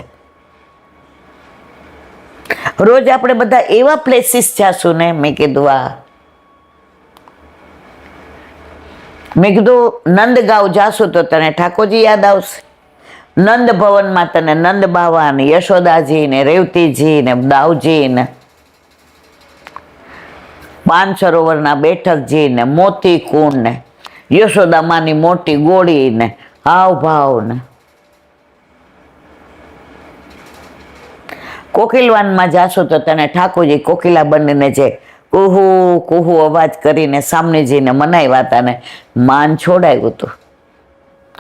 S1: રોજ આપણે બધા એવા પ્લેસીસ જાશું ને. મેં કીધું નંદગાંવ જાશું તો તને ઠાકોરજી યાદ આવશે. નંદ ભવનમાં તને નંદ બાવા ને યશોદાજી ને રેવતીજી ને દાવજી ને પાનસરોવરના બેઠકજી ને મોતી કુંડ ને યશોદામાની મોટી ગોળી ને હાવભાવ ને. કોકિલવાનમાં જાશું તો તને ઠાકોરજી કોકિલા બનીને જે કુહુ કુહુ અવાજ કરીને સામનેજીને મનાવ્યા હતા ને માન છોડાયું હતું.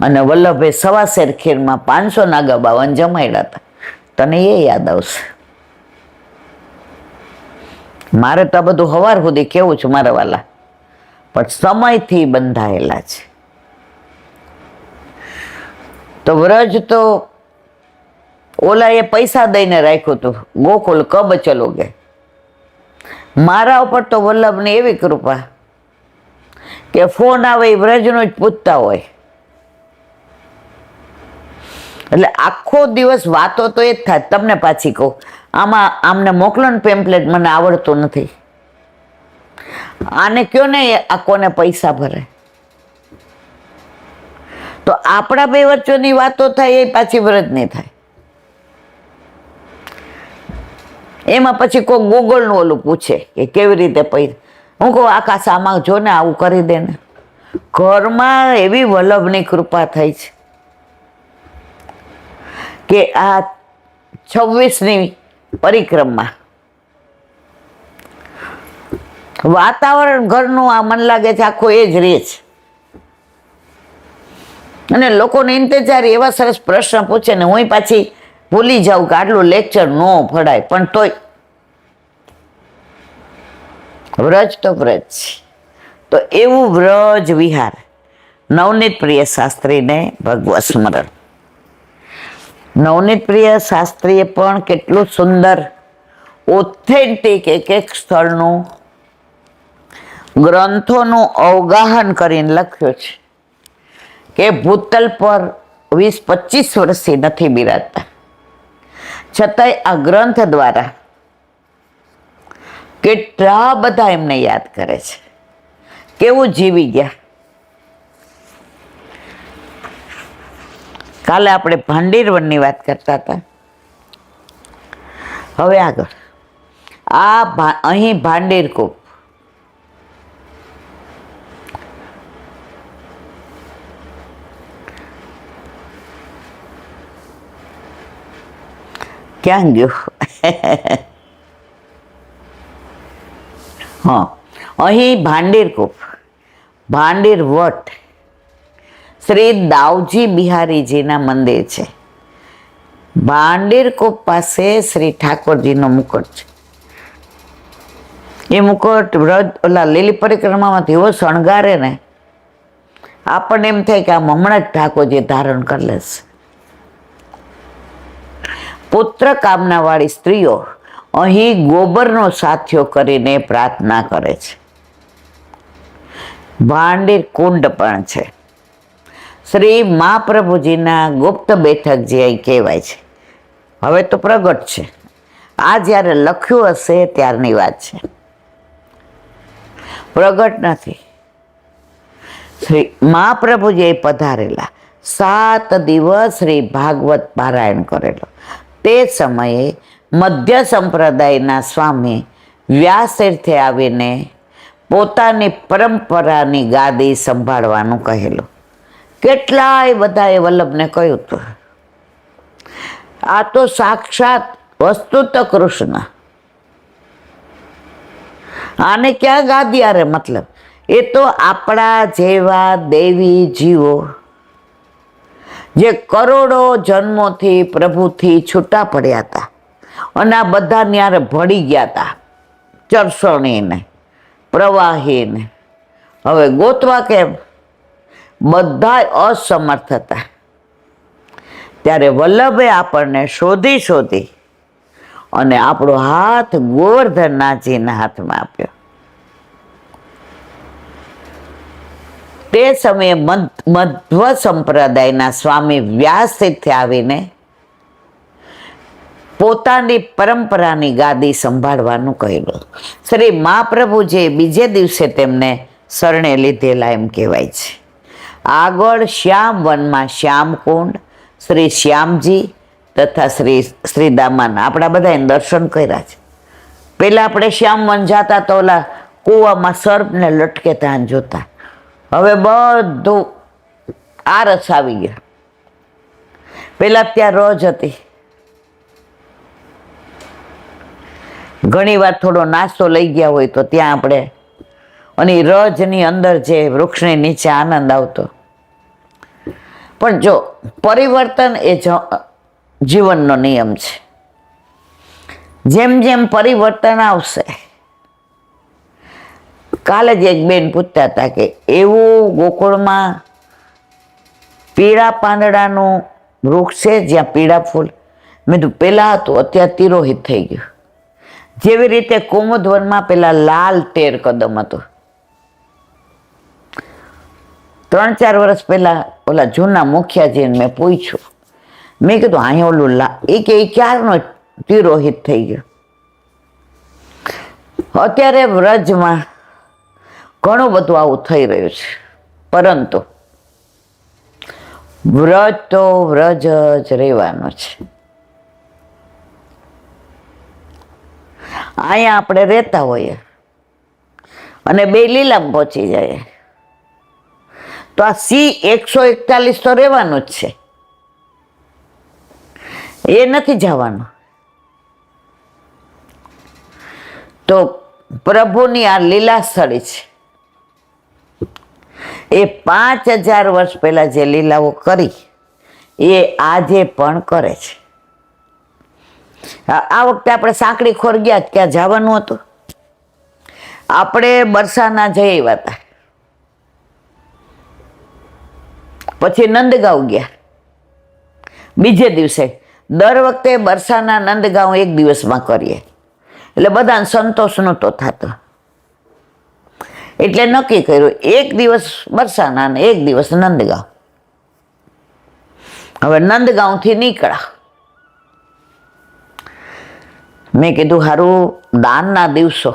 S1: અને વલ્લભે 1.25 ખીરમાં 500 નાગા બાવન જમાડ્યા હતા. તને એ યાદ આવશે. મારે તો આ બધું હવાર સુધી કેવું છે મારા વાલા, પણ સમયથી બંધાયેલા છે. તો વ્રજ તો ઓલા એ પૈસા દઈને રાખ્યું હતું, ગોકુલ કબ ચલોગે. મારા ઉપર તો વલ્લભની એવી કૃપા કે ફોન આવે એ વ્રજનો જ પૂછતા હોય. એટલે આખો દિવસ વાતો તો એ જ થાય. તમને પાછી કહું, આમને મોકલો ને પેમ્પલેટ, મને આવડતું નથી. આને કયો ને આ કોને પૈસા ભરે. તો આપણા બે વચ્ચેની વાતો થાય એ પાછી વ્રજ નહીં થાય. એમાં પછી કોઈ ગૂગલનું ઓલું પૂછે કે કેવી રીતે પૈસા. હું કહું આકાશ આમાં જો ને આવું કરી દે ને. ઘરમાં એવી વલ્લભની કૃપા થઈ છે કે આ 26મી પરિક્રમા વાતાવરણ ઘરનું આ મને લાગે છે આખું એ જ રહે છે. અને લોકોને ઇંતજાર એવા સરસ પ્રશ્ન પૂછે ને હું પાછી ભૂલી જાઉં કે આટલું લેક્ચર ન ફળાય, પણ તોય વ્રજ તો વ્રજ છે. તો એવું વ્રજ વિહાર નવનીત પ્રિય શાસ્ત્રીને ભગવત સ્મરણ. નવનીત પ્રિય શાસ્ત્રીએ પણ કેટલું સુંદર ઓથેન્ટિક એક સ્થળનું ગ્રંથોનું અવગાહન કરીને લખ્યું છે કે ભૂતલ પર 20-25 વર્ષથી નથી બિરાજતા, છતાંય આ ગ્રંથ દ્વારા કેટલા બધા એમને યાદ કરે છે. કેવું જીવી ગયા. કાલે આપણે ભાંડીરવનની વાત કરતા હતા. હવે આગળ અહીં ભાંડીરકૂપ. ક્યાં ગયું? હા, અહીં ભાંડીરકૂપ, ભાંડીરવટ શ્રી દાવજી બિહારીજીના મંદિર છે. ભાંડીરકૂપ પાસે શ્રી ઠાકોરજીનો મુકટ છે. એ મુકટ વ્રજ ઓલા લીલી પરિક્રમામાંથી એવો શણગારે ને આપણને એમ થાય કે આમ હમણાં જ ઠાકોરજી ધારણ કરી લેશે. પુત્ર કામનાવાળી સ્ત્રીઓ અહીં ગોબરનો સાથિયો કરીને પ્રાર્થના કરે છે. ભાંડીર કુંડ પણ છે. શ્રી મહાપ્રભુજીના ગુપ્ત બેઠક જે અહીં કહેવાય છે. હવે તો પ્રગટ છે, આ જ્યારે લખ્યું હશે ત્યારની વાત છે, પ્રગટ નથી. શ્રી મહાપ્રભુજી પધારેલા 7 દિવસ શ્રી ભાગવત પારાયણ કરેલો. તે સમયે મધ્ય સંપ્રદાયના સ્વામી વ્યાસતીર્થે આવીને પોતાની પરંપરાની ગાદી સંભાળવાનું કહેલું. કેટલાય બધાએ વલ્લભને કહ્યું હતું, આ તો સાક્ષાત વસ્તુત કૃષ્ણ, આને ક્યાં ગાદી આરે મતલબ? એ તો આપણા જેવા દેવી જીવો જે કરોડો જન્મોથી પ્રભુથી છૂટા પડ્યા હતા અને આ બધા ન્યારે ભળી ગયા હતા, ચરસણીને પ્રવાહીને. હવે ગોતવા કેમ? બધા અસમર્થ હતા. ત્યારે વલ્લભે આપણને શોધી શોધી અને આપણો હાથ ગોવર્ધનનાથજીના હાથમાં આપ્યો. તે સમયે મધ્વ સંપ્રદાયના સ્વામી વ્યાસતીર્થે આવીને પોતાની પરંપરાની ગાદી સંભાળવાનું કહ્યું. શ્રી મહાપ્રભુજીએ બીજે દિવસે તેમને શરણે લીધેલા એમ કહેવાય છે. આગળ શ્યામ વનમાં શ્યામકુંડ, શ્રી શ્યામજી તથા શ્રી દામાના આપણા બધાને દર્શન કર્યા છે. પહેલાં આપણે શ્યામવન જતા તો ઓલા કૂવામાં સર્પને લટકે ત્યાં જોતા. હવે બધું આરસ આવી ગયા. પહેલાં ત્યાં રોજ હતી. ઘણી વાર થોડો નાસ્તો લઈ ગયા હોય તો ત્યાં આપણે, અને રજની અંદર જે વૃક્ષની નીચે આનંદ આવતો. પણ જો પરિવર્તન એ જીવનનો નિયમ છે. જેમ જેમ પરિવર્તન આવશે, કાલે જ એક બેન પૂછતા હતા કે એવું ગોકુળમાં પીળા પાંદડાનું વૃક્ષ છે જ્યાં પીળા ફૂલ? મેં તો પહેલાં હતું, અત્યારે તિરોહિત થઈ ગયું. જેવી રીતે કુમુદવનમાં પેલા લાલ ટેર કદમ હતું. 3-4 વર્ષ પહેલા ઓલા જૂના મુખિયાજીને મેં પૂછ્યું, મેં કીધું અહીંયા ઓલું એ ક્યારનો તિરોહિત થઈ ગયો. અત્યારે વ્રજમાં ઘણું બધું આવું થઈ રહ્યું છે, પરંતુ વ્રજ તો વ્રજ જ રહેવાનો છે. અહીંયા આપણે રહેતા હોઈએ અને બે લીલામાં પહોંચી જાય તો આ C-141 તો રહેવાનું જ છે, એ નથી જવાનું. તો પ્રભુની આ લીલા સ્થળી છે. એ 5000 વર્ષ પહેલા જે લીલાઓ કરી એ આજે પણ કરે છે. આ વખતે આપણે સાંકડી ખોર ગયા, ક્યાં જવાનું હતું? આપણે બરસાના જઈ આવ્યા હતા, પછી નંદગાંવ ગયા બીજે દિવસે. દર વખતે બરસાના નંદગાંવ એક દિવસમાં કરીએ એટલે બધાને સંતોષ નહોતો થતો, એટલે નક્કી કર્યું એક દિવસ બરસાના અને એક દિવસ નંદગાંવ. હવે નંદગાંવથી નીકળ્યા. મેં કીધું સારું, દાનના દિવસો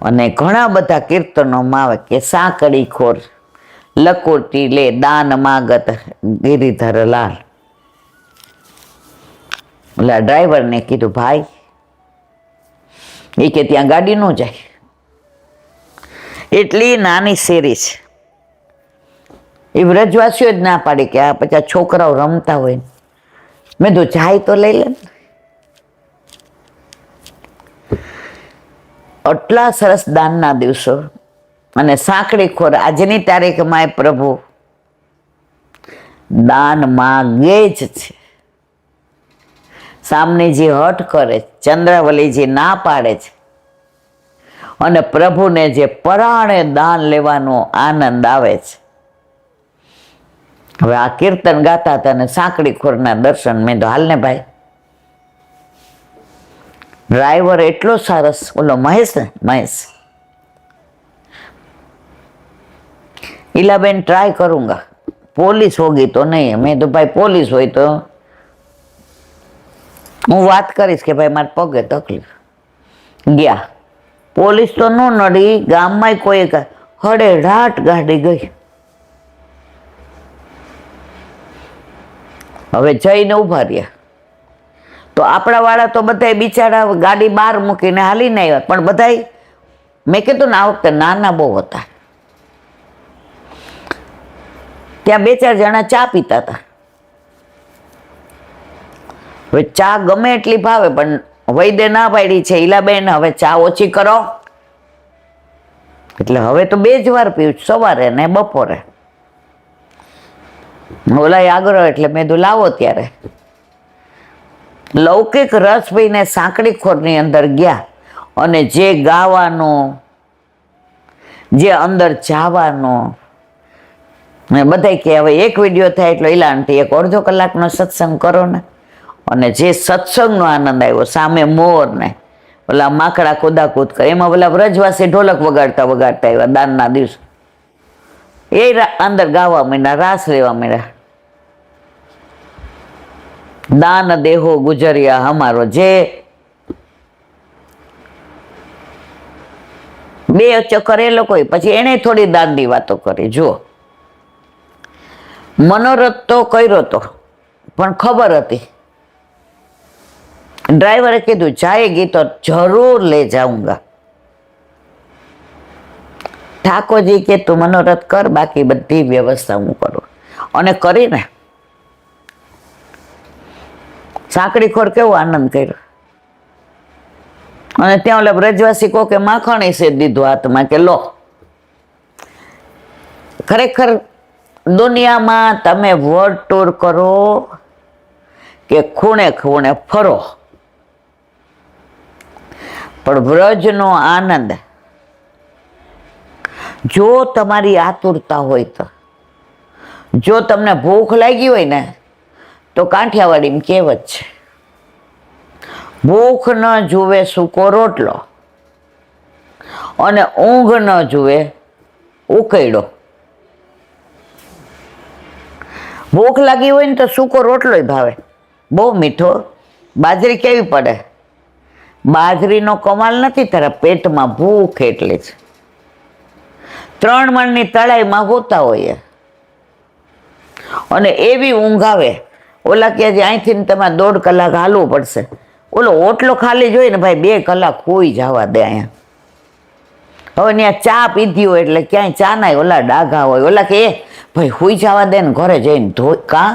S1: અને ઘણા બધા કીર્તનોમાં આવે કે સાંકડી ખોર લકોટી લે દાન માગત ગિરિધર લાલ. ઓલા ડ્રાઈવરને કીધું, ભાઈ એ કે ત્યાં ગાડી ન જાય, એટલી નાની શેરી છે. એ વ્રજવાસીઓ જ ના પાડી કે આ પછી છોકરાઓ રમતા હોય. મેં તો જાય તો લઈ લે. આટલા સરસ દાનના દિવસો અને સાંકડી ખોર આજની તારીખમાં એ પ્રભુ દાન માગે જ છે. સામનેજી હઠ કરે, ચંદ્રાવલીજી ના પાડે છે, અને પ્રભુને જે પરાણે દાન લેવાનો આનંદ આવે છે. હવે આ કીર્તન ગાતા હતા અને સાંકડી ખોરના દર્શન. મેં તો હાલ ને ભાઈ, ડ્રાઈવર એટલો સરસ, ઓલો મહેશ ને મહેશ, इलाबेन ट्राई करूंगा, पुलिस होगी तो नहीं. मैं तो भाई पुलिस हो तो हूँ बात करीश के भाई मारे पगे तकलीफ. गया पुलिस तो न नड़ी, गाम में कोई हड़े ढाट गाड़ी गई. હવે જઈને ઊભા રહ્યા. તો આપણા વાળા તો બધા બિચારા ગાડી બહાર મૂકીને હાલીને આવ્યા, પણ બધા મેં કીધું ને આ વખતે નાના બહુ હતા. ત્યાં 2-4 જણા ચા પીતા હતા. હવે ચા ગમે એટલી ભાવે, પણ વૈદ્ય ના પાડી છે, ઈલાબેન હવે ચા ઓછી કરો. એટલે હવે તો 2 જ વાર પીવું, સવારે ને બપોરે. ઓલા આગ્રહ એટલે મેં કીધું લાવો ત્યારે. લૌકિક રસ પીને સાંકડી ખોરની અંદર ગયા અને જે ગાવાનો, જે અંદર જવાનો, બધા કે હવે એક વિડીયો થાય એટલે એલા આંટી 1-1.5 કલાકનો સત્સંગ કરો ને. અને જે સત્સંગનો આનંદ આવ્યો, સામે મોર ને ઓલા માકડા કુદાકૂદ કરે, એમાં ઓલા વ્રજવાસી ઢોલક વગાડતા વગાડતા આવ્યા દાનના દિવસ. એ અંદર ગાવા માંડ્યા, રાસ લેવા માંડ્યા. દાન દેહો ગુજરિયા હમારો, જે 2 ચક્કર એ લોકોએ, પછી એને થોડી દાનની વાતો કરી. જુઓ, મનોરથ તો કર્યો તો, પણ ખબર હતી. ડ્રાઈવરે કીધું જાએગી તો જરૂર લે જાઉંગા. ઠાકોરજી કે તું મનોરથ કર, બાકી બધી વ્યવસ્થા હું કરું. અને કરીને સાંકડી ખોર કેવો આનંદ કર્યો. અને ત્યાં ઓલા બ્રજવાસી કહો કે માખણ છે દીધું હાથમાં કે લો. ખરેખર દુનિયામાં તમે વર્લ્ડ ટૂર કરો કે ખૂણે ખૂણે ફરો, પણ વ્રજનો આનંદ જો તમારી આતુરતા હોય તો, જો તમને ભૂખ લાગી હોય ને તો કાંઠિયાવાડીમાં કહેવત છે, ભૂખ ન જુએ સૂકો રોટલો અને ઊંઘ ન જુએ ઉકૈડો. ભૂખ લાગી હોય ને તો સૂકો રોટલોય ભાવે, બહુ મીઠો. બાજરી કેવી પડે? બાજરીનો કમાલ નથી, તારા પેટમાં ભૂખ એટલી જ. 3 મણની તળાઈમાં હોતા હોઈએ અને એવી ઊંઘ આવે. ઓલા કે અહીંથી તમારે 1.5 કલાક હાલવું પડશે. ઓલો ઓટલો ખાલી જોઈ ને ભાઈ 2 કલાક હોઈ જવા દે અહીંયા. હવે ત્યાં ચા પીધી હોય એટલે ક્યાંય ચા ના ઓલા ડાઘા હોય, ઓલા કે ભાઈ હોઈ જવા દે ને ઘરે જઈને ધોઈ કાં.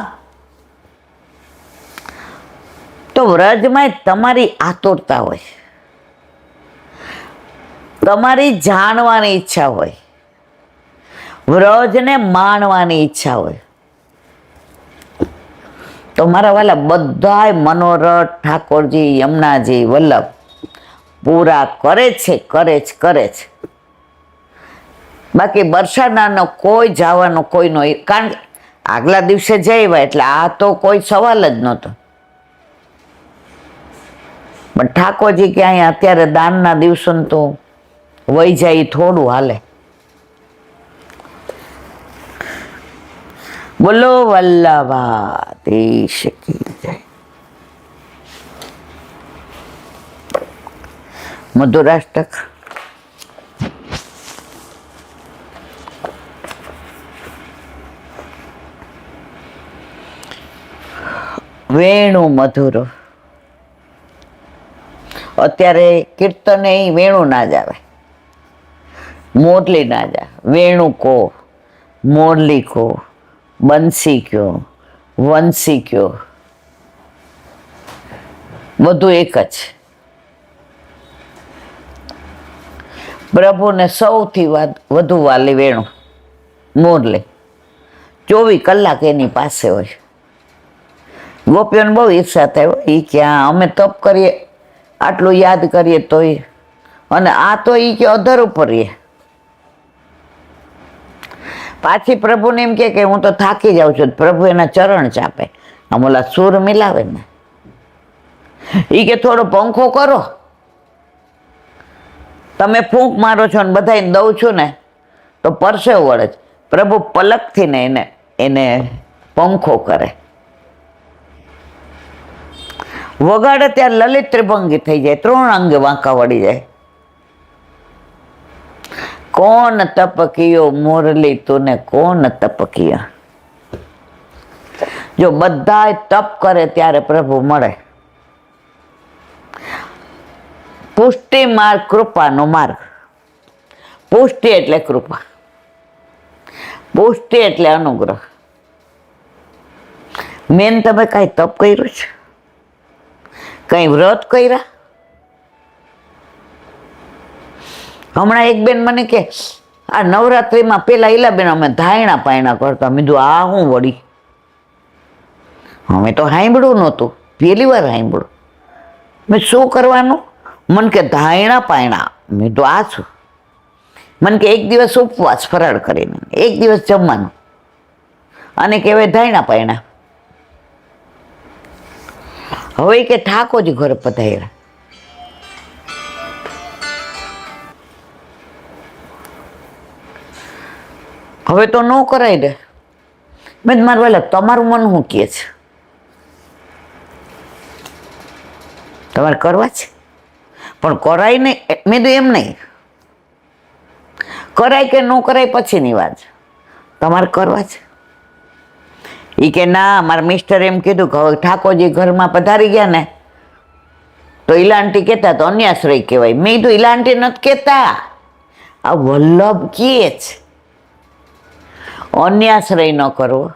S1: તો વ્રજમાં તમારી આતુરતા હોય, તમારી જાણવાની ઈચ્છા હોય, વ્રજને માણવાની ઈચ્છા હોય. તો મારા વાલા બધાય મનોરથ ઠાકોરજી, યમુનાજી, વલ્લભ પૂરા કરે છે, કરે છે, કરે છે. બાકી બરસાનાનો કોઈ જવાનો કોઈનો, કારણ કે આગલા દિવસે જઈવા એટલે આ તો કોઈ સવાલ જ નહોતો. પણ ઠાકોરજી કે અહીંયા અત્યારે દાનના દિવસો તો વહી જાય થોડું હાલે. બોલો વલ્લભાધીશ કી જય. મધુરાષ્ટક. વેણુ મધુર. અત્યારે કીર્તને વેણુ ના જ આવે, મોરલી ના જ આવે. વેણુ કો, મોરલી કો, બંસી કયો, વંશી કયો, બધું એક જ. પ્રભુને સૌથી વધુ વાલી વેણુ મોરલી. 24 કલાક એની પાસે હોય. ગોપીઓને બહુ ઈર્ષા થાય, એ ક્યાં અમે તપ કરીએ આટલું યાદ કરીએ તોય, અને આ તો એ કે અધર ઉપર રહીએ. પાછી પ્રભુને એમ કે હું તો થાકી જાઉં છું, પ્રભુ એના ચરણ ચાપે, આમ ઓલા સૂર મિલાવે ને, એ કે થોડો પંખો કરો. તમે ફૂંક મારો છો ને બધાને દઉં છું ને તો પરસેવો વળે છે. પ્રભુ પલકથી ને એને પંખો કરે. વગાડે ત્યારે લલિત ત્રિભંગી થઈ જાય, 3 અંગે વાંકા વળી જાય. કોણ તપ કિયો મુરલી તુને, કોણ તપ કિયા. જો બધાય તપ કરે ત્યારે પ્રભુ મળે. પુષ્ટિ માર્ગ કૃપાનો માર્ગ. પુષ્ટિ એટલે કૃપા, પુષ્ટિ એટલે અનુગ્રહ. મેન તમે કઈ તપ કર્યું છે, કઈ વ્રત કર્યા? હમણાં એક બેન મને કે આ નવરાત્રિમાં પેલા ઈલાબેન અમે ધાયણા પાયણા કરતા. મેં કીધું આ હું વળી, અમે તો સાંભળ્યું નહોતું, પહેલી વાર સાંભળ્યું. મેં શું કરવાનું? મને કે ધાયણા પાયણા. મેં તો આ છું. મને કે એક દિવસ ઉપવાસ ફરાળ કરીને, એક દિવસ જમવાનું, અને કહેવાય ધાયણા પાયણા. હવે કે ઠાકોરજી ઘરે પધાર્યા. હવે તો ન કરાય દે. મેં મારું વાલા તમારું મન શું કહે છે? તમારે કરવા છે પણ કરાય નહીં. મેં તો એમ નહીં, કરાય કે ન કરાય પછીની વાત, તમારે કરવા છે. એ કે ના, મારા મિસ્ટર એમ કીધું કે હવે ઠાકોરજી ઘરમાં પધારી ગયા ને તો ઈલાંટી કહેતા તો અન્યાશ્રય કહેવાય. મેં કીધું ઈલાંટી નથી કહેતા, આ વલ્લભ કહે છે. અન્યાશ્રય ન કરવો,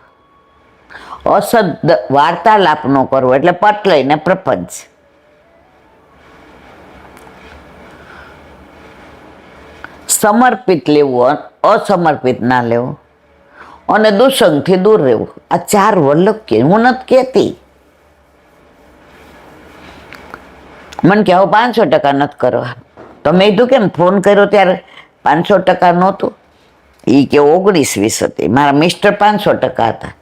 S1: અસદ વાર્તાલાપ ન કરવો, એટલે પટ લઈને પ્રપંચ. સમર્પિત લેવું, અસમર્પિત ના લેવું, અને દુસંગથી દૂર રહેવું. આ 4 વલ્લભ કે હું નથી કહેતી. મને કે હવે 500% નથી કરવા. તો મેં કીધું કેમ ફોન કર્યો ત્યારે 500% નહોતું? એ કે 19-20 હતી. મારા મિસ્ટર 500% હતા.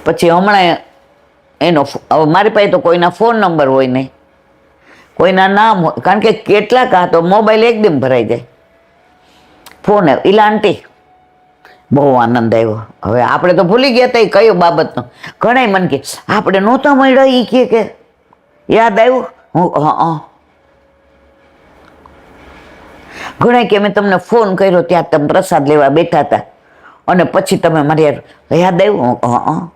S1: પછી હમણાં એનો હવે મારી પાસે તો કોઈના ફોન નંબર હોય નહીં, કોઈના નામ હોય, કારણ કે કેટલાક આ તો મોબાઈલ એકદમ ભરાઈ જાય. ફોન ઈલાંટી બહુ આનંદ આવ્યો. હવે આપણે તો ભૂલી ગયા હતા એ કયો બાબતનો. ઘણા મને કે આપણે નહોતા મળ્યા, એ કે યાદ આવ્યું. હું ઘણા કે મેં તમને ફોન કર્યો ત્યાં તમે પ્રસાદ લેવા બેઠા હતા અને પછી તમે મારી યાદ આવ્યું.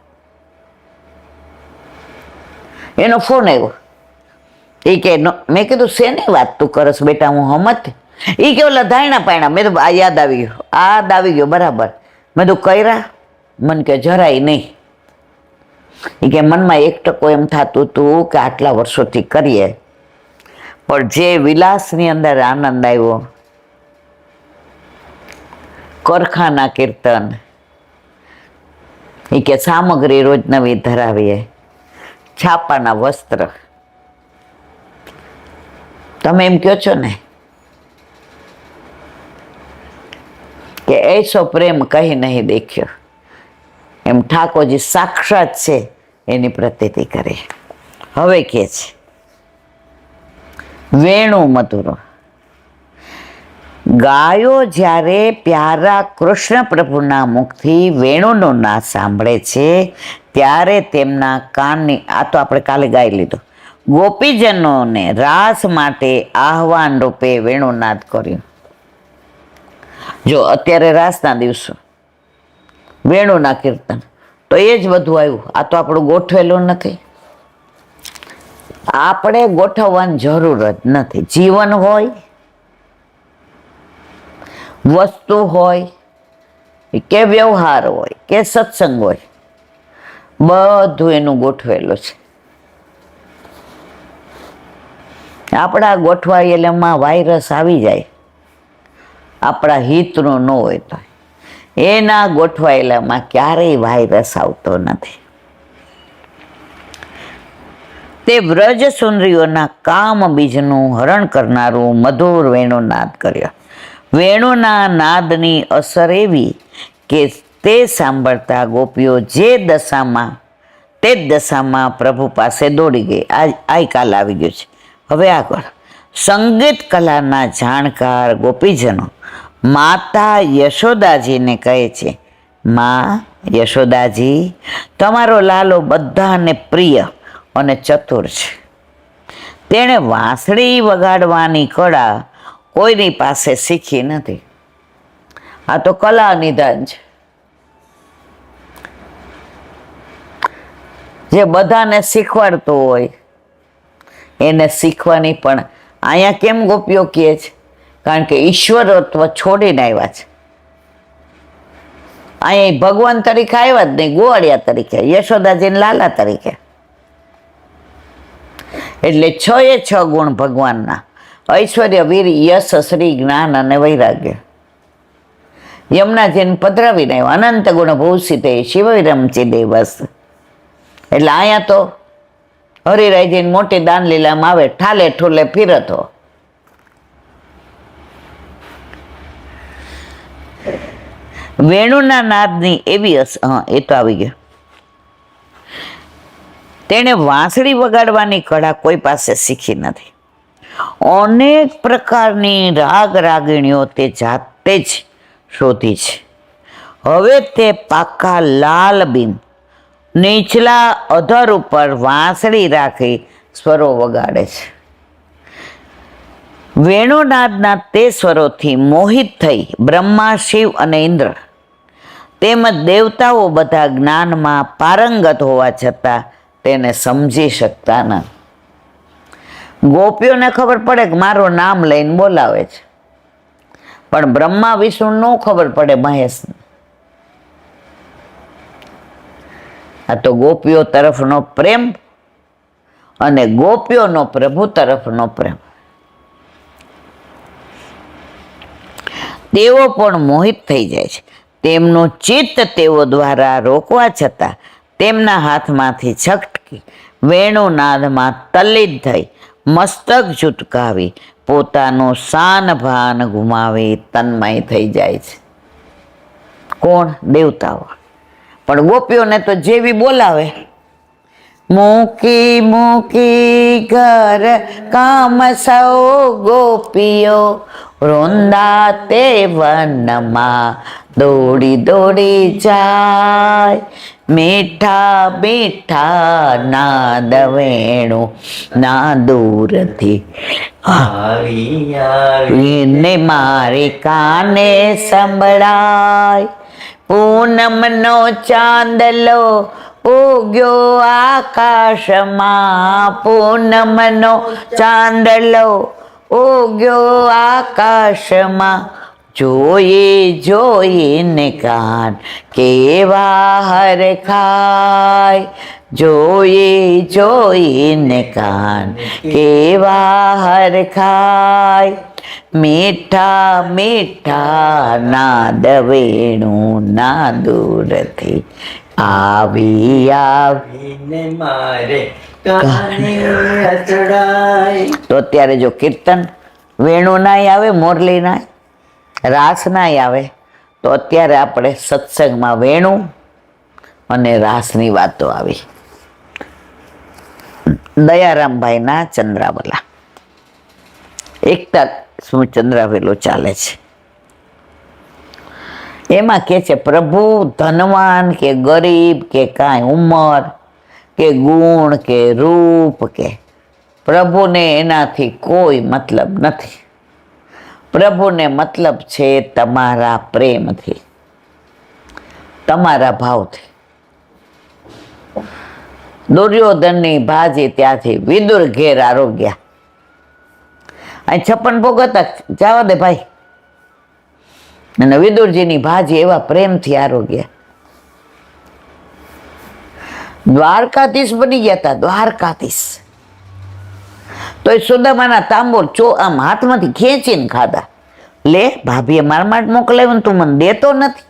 S1: એનો ફોન આવ્યો. એ કે મેં કીધું શેની વાત તું કરસ બેટા, હું હમત. એ કે ઓલા ધાયણા પાયણા. મેં તો આ યાદ આવી ગયો, યાદ આવી ગયો બરાબર. મેં તો કર્યા? મને કે જરાય નહીં. એ કે મનમાં 1% એમ થતું હતું કે આટલા વર્ષોથી કરીએ, પણ જે વિલાસની અંદર આનંદ આવ્યો, કરખાના કીર્તન, એ કે સામગ્રી રોજ નવી ધરાવીએ, છાપાના વસ્ત્ર. તમે એમ કહો છો ને કે એસો પ્રેમ કહી નહીં દેખ્યો, એમ ઠાકોરજી સાક્ષાત છે એની પ્રતીતિ કરે. હવે કે છે વેણુ મધુરો. ગાયો જ્યારે પ્યારા કૃષ્ણ પ્રભુના મુખથી વેણુનો નાદ સાંભળે છે ત્યારે તેમના કાનની, આ તો આપણે કાલે ગાઈ લીધું, ગોપીજનોને રાસ માટે આહવાન રૂપે વેણુનાદ કર્યું. જો અત્યારે રાસના દિવસો, વેણુના કીર્તન, તો એ જ બધું આવ્યું. આ તો આપણું ગોઠવેલું નથી, આપણે ગોઠવવાની જરૂર જ નથી. જીવન હોય, વસ્તુ હોય, કે વ્યવહાર હોય, કે સત્સંગ હોય, બધું એનું ગોઠવેલું છે. આપણા ગોઠવાયેલામાં વાયરસ આવી જાય, આપણા હિતનું ન હોય તો. એના ગોઠવાયેલામાં ક્યારેય વાયરસ આવતો નથી. તે વ્રજ સુંદરીઓના કામ બીજનું હરણ કરનારું મધુર વેણુનાદ કર્યો. વેણુના નાદની અસર એવી કે તે સાંભળતા ગોપીઓ જે દશામાં, તે જ દશામાં પ્રભુ પાસે દોડી ગઈ. આ કાલ આવી ગયું છે. હવે આગળ સંગીત કલાના જાણકાર ગોપીજનો માતા યશોદાજીને કહે છે, માં યશોદાજી, તમારો લાલો બધાને પ્રિય અને ચતુર છે. તેણે વાંસળી વગાડવાની કળા કોઈની પાસે શીખી નથી. આ તો કલા નિદાન છે. જે બધાને શીખવાડતો હોય એને શીખવાની પણ અહીંયા કેમ ગોપીઓ કહે છે? કારણ કે ઈશ્વરત્વ છોડીને આવ્યા છે. અહીંયા ભગવાન તરીકે આવ્યા જ નહીં, ગોવાળિયા તરીકે, યશોદાજીને લાલા તરીકે. એટલે 6 ગુણ ભગવાનના: ઐશ્વર્ય, વીર, યશ, શ્રી, જ્ઞાન અને વૈરાગ્ય. યમુનાજીને પધરાવીને આવ્યા અનંત ગુણ ભૂષિતે શિવ રમચી બસ. એટલે અહીંયા તો હરિરાયજીને મોટી દાન લીલામાં આવે, ઠાલે ઠુલે ફિરતો. વેણુના નાદની એવી એ તો આવી ગયો. તેણે વાંસળી વગાડવાની કળા કોઈ પાસે શીખી નથી. અનેક પ્રકારની રાગ રાગીણીઓ તે જાતે જ શોધી છે. હવે તે પાકા લાલ બિન નીચલા અધર ઉપર વાંસળી રાખી સ્વરો વગાડે છે. વેણુનાદના તે સ્વરોથી મોહિત થઈ બ્રહ્મા, શિવ અને ઇન્દ્ર તેમજ દેવતાઓ બધા જ્ઞાનમાં પારંગત હોવા છતાં તેને સમજી શકતા ન. ગોપીઓને ખબર પડે કે મારું નામ લઈને બોલાવે છે, પણ બ્રહ્મા વિષ્ણુ નો ખબર પડે મહેશને. આ તો ગોપીઓ તરફનો પ્રેમ અને ગોપીઓનો પ્રભુ તરફનો પ્રેમ. તેઓ પણ મોહિત થઈ જાય છે. તેમનું ચિત્ત તેઓ દ્વારા રોકવા છતાં તેમના હાથમાંથી છટકી વેણુનાદમાં તલ્લીન થઈ મસ્તક ઝુટકાવી પોતાનું શાન ભાન ગુમાવી તન્મય થઈ જાય છે. કોણ? દેવતાઓ. પણ ગોપીઓને તો જેવી બોલાવે, મૂકી મૂકી ઘર કામ સૌ ગોપીઓ વૃંદાતે વનમાં દોડી દોડી જાય. મીઠા મીઠા નાદ વેણુ ના દૂરથી આવીને મારી કાને સંભળાય. પૂનમનો ચાંદલો ઉગ્યો આકાશમાં, પૂનમનો ચાંદલો ઉગ્યો આકાશમાં, જોઈએ જોઈને કાન કેવા હરખાય, જોઈએ જોઈને કાન કેવા હરખાય. મીઠા મીઠા નાદ વેણુ ના દૂરથી આવી આવીને મારે કાને અથડાય. તો અત્યારે જો કીર્તન વેણુ નાય આવે, મોરલી નાય, રાસ નાય આવે, તો અત્યારે આપણે સત્સંગમાં વેણુ અને રાસની વાતો આવી. દયારામભાઈના ચંદ્રાવલા એકતા શું ચંદ્રાવેલો ચાલે છે. એમાં કે છે પ્રભુ ધનવાન કે ગરીબ કે કાંઈ ઉંમર કે ગુણ કે રૂપ કે, પ્રભુને એનાથી કોઈ મતલબ નથી. પ્રભુને મતલબ છે તમારા પ્રેમથી, તમારા ભાવથી. દુર્યોધનની ભાજી ત્યાંથી વિદુર ઘેર આરોગ્ય. અહીં 56 ભોગ હતા, જવા દે ભાઈ. અને વિદુરજીની ભાજી એવા પ્રેમથી આરોગ્ય. દ્વારકાધીશ બની ગયા હતા, દ્વારકાધીશ. તો એ સુદામાના તાંબોલ આમ હાથમાંથી ખેંચીને ખાધા. લે ભાભીએ મારા માટે મોકલાવ્યું, તું મને દેતો નથી.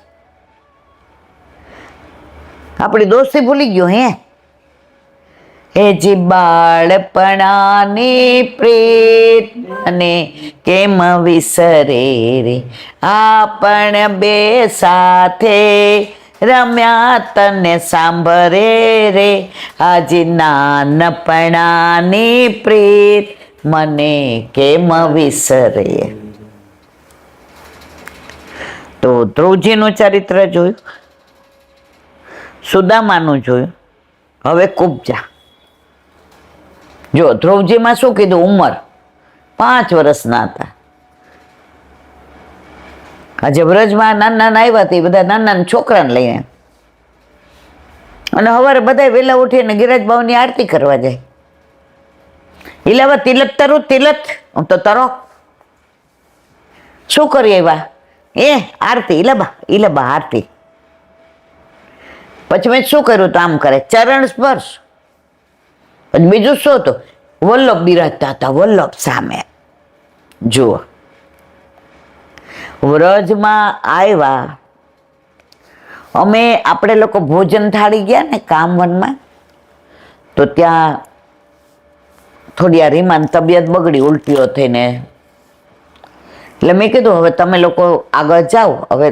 S1: આપણી દોસ્તી ભૂલી ગયો હે? એ જી બાળપણાની પ્રીત અને કેમ વિસરે રે, આપણ બે સાથે રમ્યા તને સાંભળે રે, આજે નાનપણાની પ્રીત મને કેમ વિસરે. તો ધ્રુવજીનું ચરિત્ર જોયું, સુદામાનું જોયું, હવે કુબજા. જો ધ્રુવજીમાં શું કીધું? ઉંમર 5 વર્ષના હતા. આજે વ્રજમાં નાના આવ્યા હતા, બધા નાના છોકરાને લઈને અને સવારે બધા વહેલા ઉઠીને ગિરાજ બાવની આરતી કરવા જાય. ઇલાવા તિલક તરું તિલક, હું તો તરો શું કરી આવ્યા? આરતી, ઇલાબા આરતી. પછી મેં શું કર્યું? તો આમ કરે, ચરણ સ્પર્શ. પછી બીજું શું હતું? વલ્લભ બિરાજતા હતા, વલ્લભ સામે. જુઓ, વ્રજમાં આવ્યા, અમે આપણે લોકો ભોજન થાળી ગયા ને કામવનમાં, તો ત્યાં થોડી આ રીમાની તબિયત બગડી, ઉલટીઓ થઈને. એટલે મેં કીધું હવે તમે લોકો આગળ જાઓ, હવે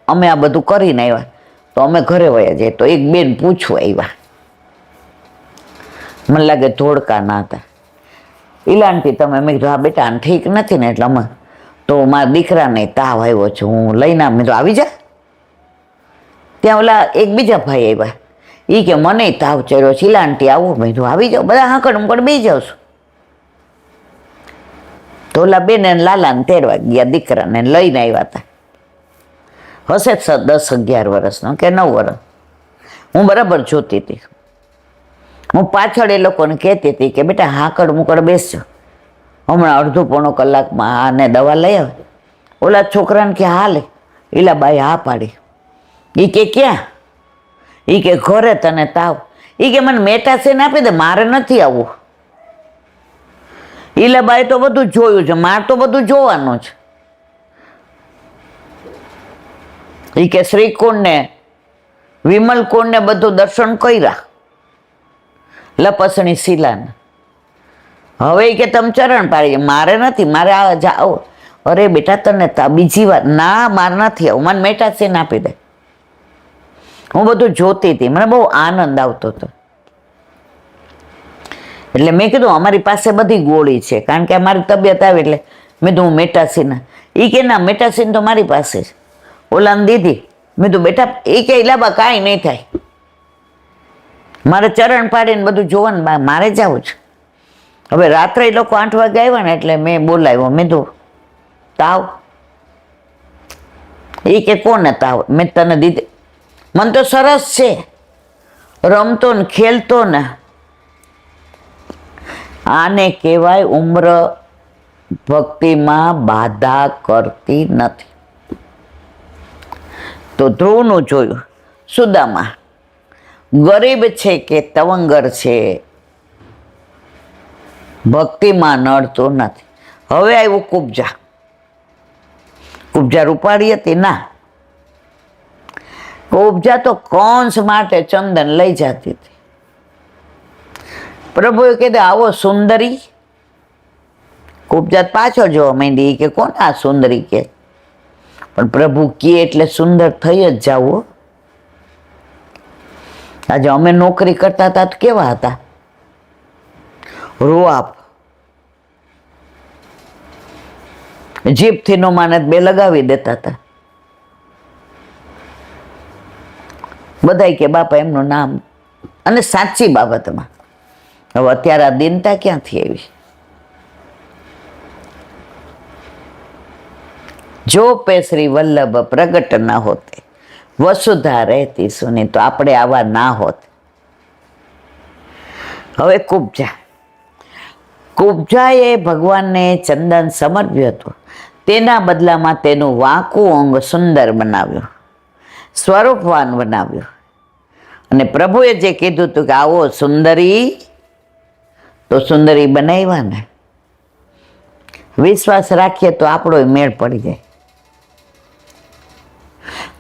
S1: અમે આ બધું કરીને આવ્યા તો અમે ઘરે વયા જઈએ. તો એક બેન પૂછવા આવ્યા, મને લાગે ધોળકા ના હતા. ઈલાનથી તમે? મેં કીધું હા બેટા આને ઠીક નથી ને એટલે અમે તો મારા દીકરાને તાવ આવ્યો છે, હું લઈને મેં તો આવી જા. ત્યાં ઓલા એક બીજા ભાઈ આવ્યા, એ કે મને તાવ ચડ્યો છે ઈલાનથી આવો. મેં કીધું આવી જાઓ, બધા હાંકડ મુકડ બેસી જાવ છું. તો ઓલા બેન લાલાને તેડવા ગયા, દીકરાને લઈને આવ્યા હતા. હશે 10-11 વર્ષનો કે 9 વર્ષ. હું બરાબર જોતી હતી. હું પાછળ એ લોકોને કહેતી હતી કે બેટા હાંકડ મુકડ બેસજો, હમણાં અડધો પોણો કલાકમાં આને દવા લઈ આવે. ઓલા છોકરાને કે હાલે. ઈલાબાઈ હા પાડી. એ કે ક્યાં? એ કે ઘરે તને તાવ. એ કે મને મેટાસીન આપી દે, મારે નથી આવવું. ઈલાબાઈ તો બધું જોયું છે, મારે તો બધું જોવાનું છે. એ કે શ્રીકુંડ ને વિમલકુંડ ને બધું દર્શન કર્યા, લપસણી શિલાને. હવે કે તમે ચરણ પાડી, મારે નથી, મારે આ જાઓ. અરે બેટા તને બીજી વાર ના, મારે નથી આવું, મને મેટાસીન આપી દે. હું બધું જોતી હતી, મને બહુ આનંદ આવતો હતો. એટલે મેં કીધું અમારી પાસે બધી ગોળી છે, કારણ કે અમારી તબિયત આવે એટલે મેં કીધું હું મેટાસીન. એ કે ના મેટાસીન તો મારી પાસે છે, ઓલાને દીધી. મેં કીધું બેટા, એ કે ઇલાબા કાંઈ નહીં થાય, મારે ચરણ પાડીને બધું જોવાનું, મારે જવું છે. હવે રાત્રે એ લોકો 8 વાગે આવ્યા ને એટલે મેં બોલાવ્યો. મેં કીધું તાવ? એ કે કોને તાવ? મેં તને દીધી. મને તો સરસ છે, રમતો ને ખેલતો ને. આને કહેવાય ઉમ્ર ભક્તિમાં બાધા કરતી નથી. તો ધ્રુવનું જોયું, સુદામા ગરીબ છે કે તવંગર છે, ભક્તિમાં નડતો નથી. હવે આવ્યું કુબજા. કુબજા રૂપાળી હતી ના, કુબજા તો કંસ માટે ચંદન લઈ જતી હતી. પ્રભુએ કીધું આવો સુંદરી. કુબજા પાછળ જોવા માંડી કે કોણ આ સુંદરી કે, પણ પ્રભુ કે એટલે સુંદર થઈ જ જાવ. આજે અમે નોકરી કરતા હતા તો કેવા હતા, રૂઆબ, જીભથી નો માને 2 લગાવી દેતા હતા. બધાય કે બાપા એમનું નામ. અને સાચી બાબતમાં હવે અત્યારે આ દિનતા ક્યાંથી આવી? જો પે શ્રી વલ્લભ પ્રગટ ના હોતે, વસુધા રહેતી સુની, તો આપણે આવા ના હોત. હવે કુબજાએ ભગવાનને ચંદન સમર્પ્યું હતું. તેના બદલામાં તેનું વાંકું અંગ સુંદર બનાવ્યું, સ્વરૂપવાન બનાવ્યું. અને પ્રભુએ જે કીધું હતું કે આવો સુંદરી, તો સુંદરી બનાવ્યા ને. વિશ્વાસ રાખીએ તો આપણો મેળ પડી જાય.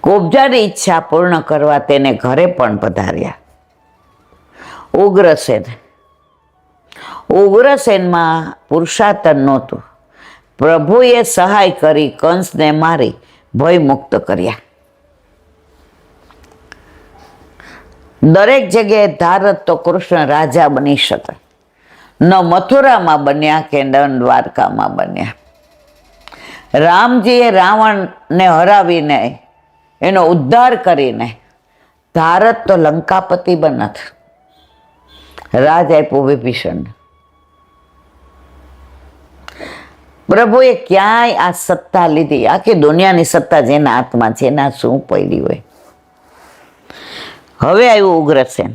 S1: કુબજાની ઈચ્છા પૂર્ણ કરવા તેને ઘરે પણ પધાર્યા. ઉગ્રસેનમાં પુરુષાર્થન નહોતું. પ્રભુએ સહાય કરી કંસને મારી ભય મુક્ત કર્યા. દરેક જગ્યાએ ધારત તો કૃષ્ણ રાજા બની શકે. ન મથુરામાં બન્યા કે ન દ્વારકામાં બન્યા. રામજીએ રાવણને હરાવીને એનો ઉદ્ધાર કરીને ધારત તો લંકાપતિ બનત. રાજ આપ્યો વિભીષણ. પ્રભુએ ક્યાંય આ સત્તા લીધી? આખી દુનિયાની સત્તા જેના હાથમાં છે, એના શું પડી હોય. હવે આવ્યું ઉગ્રસેન.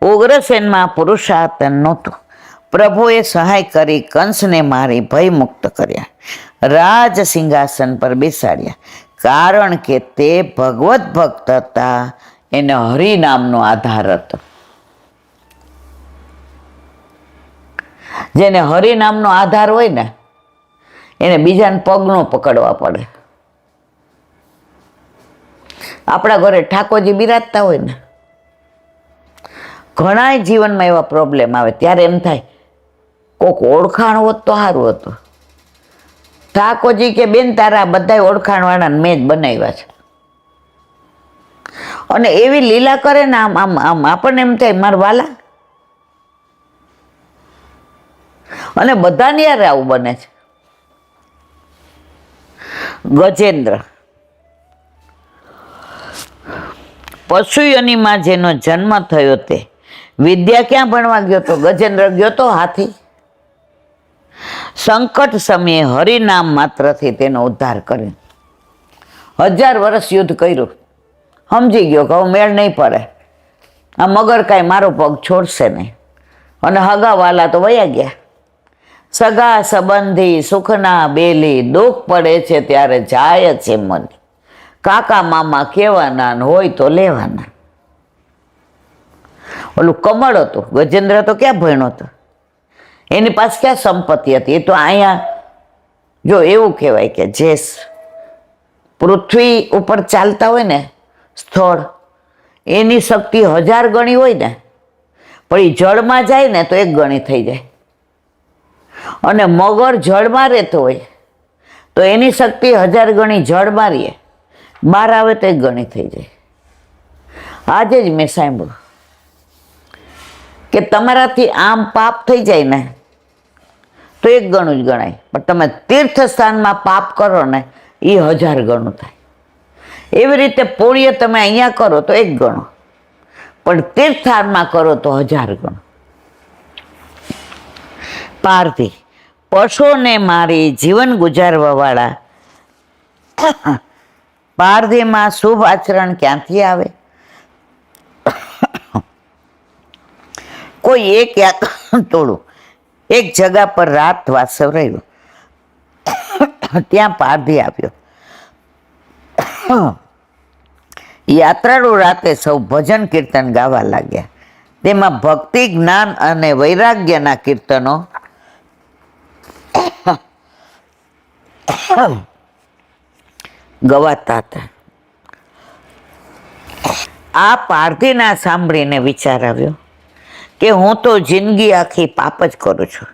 S1: ઉગ્રસેનમાં પુરુષાર્થ નહોતું. પ્રભુએ સહાય કરી કંસને મારી ભય મુક્ત કર્યા, રાજ સિંહાસન પર બેસાડ્યા. કારણ કે તે ભગવત ભક્ત હતા, એને હરિનામનો આધાર હતો. જેને હરિનામનો આધાર હોય ને એને બીજાને પગ ન પકડવા પડે. આપણા ઘરે ઠાકોરજી બિરાજતા હોય ને, ઘણા જીવનમાં એવા પ્રોબ્લેમ આવે ત્યારે એમ થાય કોક ઓળખાણ હોત તો સારું હતું. ઠાકોરજી કે બેન તારા બધા ઓળખાણવાળાને મેં જ બનાવ્યા છે. અને એવી લીલા કરે ને આમ આમ આમ આપણને એમ થાય મારા વાલા. અને બધાની યાર આવું બને છે. ગજેન્દ્ર પશુ યોનિમાં જેનો જન્મ થયો તે વિદ્યા ક્યાં ભણવા ગયો તો? ગજેન્દ્ર ગયો તો હાથી. સંકટ સમયે હરિનામ માત્રથી તેનો ઉદ્ધાર કર્યો. 1000 વર્ષ યુદ્ધ કર્યું, સમજી ગયો કે હવે મેળ નહીં પડે, આ મગર કાંઈ મારો પગ છોડશે નહીં. અને હગાવાલા તો વયા ગયા. સગા સંબંધી સુખના બેલી, દુઃખ પડે છે ત્યારે જાય છે મન. કાકા મામા કહેવાના હોય તો લેવાના. ઓલું કમળ હતું, ગજેન્દ્ર તો ક્યાં ભણ્યો હતો? એની પાસે ક્યાં સંપત્તિ હતી? એ તો અહીંયા જો એવું કહેવાય કે જે પૃથ્વી ઉપર ચાલતા હોય ને સ્થળ, એની શક્તિ 1000 ગણી હોય ને, પણ એ જળમાં જાય ને તો 1 ગણી થઈ જાય. અને મગર જળમાં રહેતો હોય તો એની શક્તિ 1000 ગણી જળમાં રહે, બહાર આવે તો 1 ગણી થઈ જાય. આજે જ મેં સાંભળ્યું કે તમારાથી આમ પાપ થઈ જાય ને તો 1 ગણું જ ગણાય, પણ તમે તીર્થ સ્થાનમાં પાપ કરો ને એ 1000 ગણું થાય. એવી રીતે પુણ્ય તમે અહીંયા કરો તો 1 ગણું, પણ તીર્થસ્થાનમાં કરો તો 1000 ગણું. પારધી પશુને મારી જીવન ગુજારવા વાળા પારધીમાં શુભ આચરણ ક્યાંથી આવે? કોઈ એક ટોળું એક જગા પર રાત વાસવ રહ્યું. ત્યાં પારધી આવ્યો. યાત્રાળુ રાતે સૌ ભજન કીર્તન ગાવા લાગ્યા. તેમાં ભક્તિ, જ્ઞાન અને વૈરાગ્યના કીર્તનો ગવાતા હતા. આ પારધીના સાંભળીને વિચાર આવ્યો કે હું તો જિંદગી આખી પાપ જ કરું છું.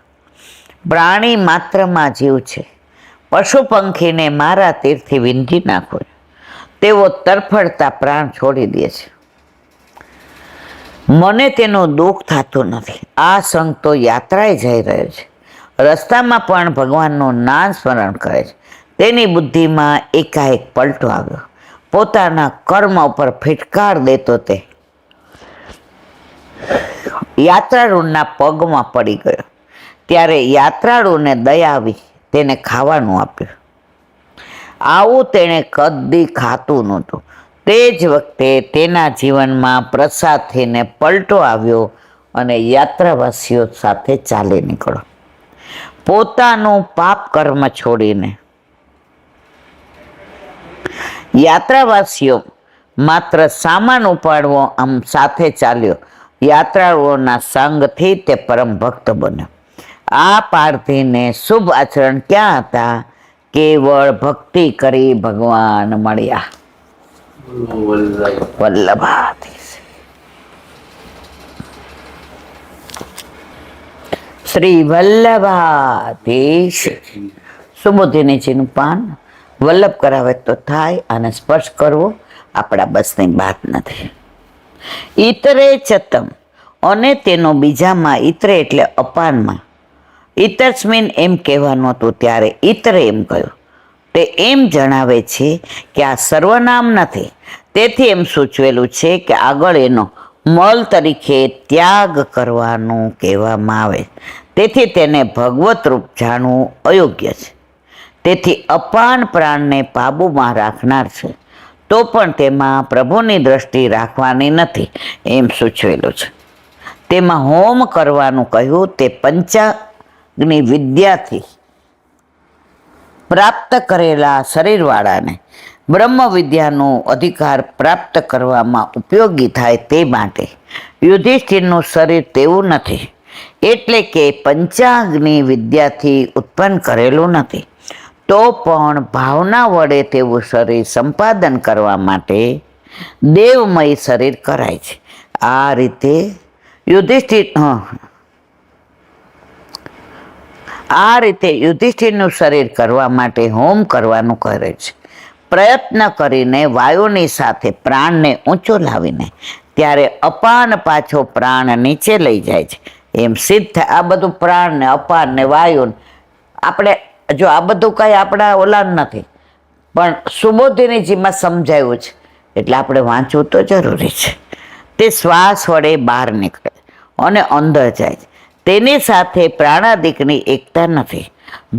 S1: પ્રાણી માત્રમાં જીવ છે. પશુ પંખીને મારા તીરથી વીંધી નાખો. તેઓ તરફડતા પ્રાણ છોડી દે છે. મને તેનું દુઃખ થતું નથી. આ સંઘ તો યાત્રાએ જઈ રહ્યો છે, રસ્તામાં પણ ભગવાનનું નામ સ્મરણ કરે છે. તેની બુદ્ધિમાં એકાએક પલટો આવ્યો. પોતાના કર્મ ઉપર ફિટકાર દેતો તે યાત્રાળુના પગમાં પડી ગયો. ત્યારે યાત્રાળુને દયા આવી, તેને ખાવાનું આપ્યું. આવું તેણે કદી ખાતું નહોતું. તે જ વખતે તેના જીવનમાં પ્રસાદ થઈને પલટો આવ્યો અને યાત્રાવાસીઓ સાથે ચાલી નીકળ્યો. પોતાનું પાપ કર્મ છોડીને યાત્રાવાસીઓ માત્ર સામાન ઉપાડવો આમ સાથે ચાલ્યો. યાત્રાળુઓના સંગથી તે પરમ ભક્ત બન્યો. આ પારધીને શુભ આચરણ ક્યાં હતા? કેવળ ભક્તિ કરી ભગવાન મળ્યા. વલ્લભાધીશ શ્રી વલ્લભાધીશ. સુબોધિનીજીનું પાન વલ્લભ કરાવે તો થાય, અને સ્પર્શ કરવો આપણા બસની વાત નથી. ઈતરે ચતમ, અને તેનો બીજામાં ઈતરે એટલે અપાનમાં. ઈતરસ્મિન એમ કહેવાનું હતું ત્યારે ઈતરે એમ કહ્યું. તે એમ જણાવે છે કે આ સર્વનામ નથી. તેથી એમ સૂચવેલું છે કે આગળ એનો મલ તરીકે ત્યાગ કરવાનું કહેવામાં આવે. તેથી તેને ભગવત રૂપ જાણવું અયોગ્ય છે. તેથી અપાન પ્રાણને કાબૂમાં રાખનાર છે. તો પણ તેમાં પ્રભુની દ્રષ્ટિ રાખવાની નથી એમ સૂચવેલું છે. તેમાં હોમ કરવાનું કહ્યું તે પંચાગ્નિ વિદ્યાથી પ્રાપ્ત કરેલા શરીરવાળાને બ્રહ્મ વિદ્યાનો અધિકાર પ્રાપ્ત કરવામાં ઉપયોગી થાય તે માટે. યુધિષ્ઠિરનું શરીર તેવું નથી, એટલે કે પંચાગ્નિ વિદ્યાથી ઉત્પન્ન કરેલું નથી. તો પણ ભાવના વડે તેવું શરીર સંપાદન કરવા માટે દેવમય શરીર કરાય છે. આ રીતે યુધિષ્ઠિરનું શરીર કરવા માટે હોમ કરવાનું કરે છે. પ્રયત્ન કરીને વાયુની સાથે પ્રાણને ઊંચો લાવીને ત્યારે અપાન પાછો પ્રાણ નીચે લઈ જાય છે એમ સિદ્ધ થાય. આ બધું પ્રાણ ને અપાન ને વાયુ આપણે જો આ બધું કઈ આપણા ઓલા નથી, પણ સુબોધિનીજીમાં સમજાયું છે એટલે આપણે વાંચવું તો જરૂરી છે. તે શ્વાસ વડે બહાર નીકળે અને અંદર જાય છે. તેની સાથે પ્રાણાદિકની એકતા નથી.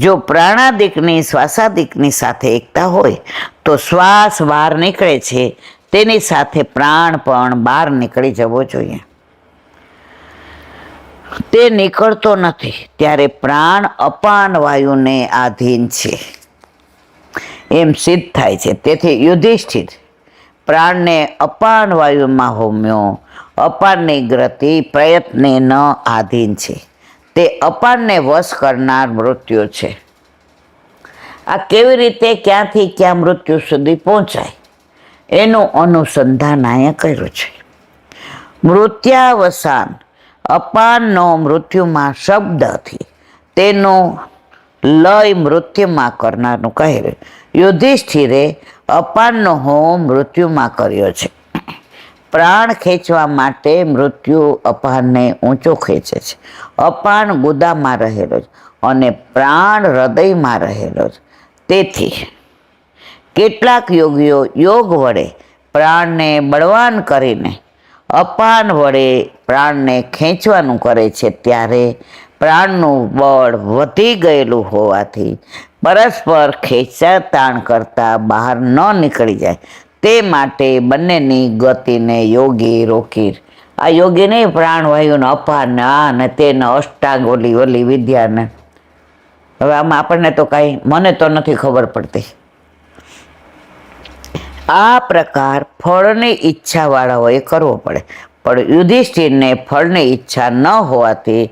S1: જો પ્રાણાદિકની શ્વાસાદિકની સાથે એકતા હોય તો શ્વાસ બહાર નીકળે છે, તેની સાથે પ્રાણ પણ બહાર નીકળી જવો જોઈએ. તે નીકળતો નથી ત્યારે પ્રાણ અપાન વાયુને આધીન છે એમ સિદ્ધ થાય છે. તેથી યુધિષ્ઠિર પ્રાણને અપાન વાયુમાં હોમ્યો. અપાનની ગતિ પ્રયત્ને ન આધીન છે. તે અપાનને વશ કરનાર મૃત્યુ છે. આ કેવી રીતે ક્યાંથી ક્યાં મૃત્યુ સુધી પહોંચાય એનું અનુસંધાન અહીંયા કર્યું છે. મૃત્યાવસાન અપાનનો મૃત્યુમાં શબ્દથી તેનો લય મૃત્યુમાં કરનારનું કહેલું. યુધિષ્ઠિરે અપાનનો હોમ મૃત્યુમાં કર્યો છે. પ્રાણ ખેંચવા માટે મૃત્યુ અપાનને ઊંચો ખેંચે છે. અપાન ગુદામાં રહેલો છે અને પ્રાણ હૃદયમાં રહેલો છે. તેથી કેટલાક યોગીઓ યોગ વડે પ્રાણને બળવાન કરીને અપાન વડે પ્રાણને ખેંચવાનું કરે છે. ત્યારે પ્રાણનું બળ વધી ગયેલું હોવાથી પરસ્પર ખેંચાતાણ કરતાં બહાર ન નીકળી જાય તે માટે બંનેની ગતિને યોગી રોકી. આ યોગી નહીં, પ્રાણવાયુને અપાન ને આ ને તેને અષ્ટાંગ ઓલી વિદ્યાને. હવે આમાં આપણને તો કાંઈ મને તો નથી ખબર પડતી. આ પ્રકાર ફળની ઈચ્છાવાળાઓએ કરવો પડે, પણ યુધિષ્ઠિરને ફળની ઈચ્છા ન હોવાથી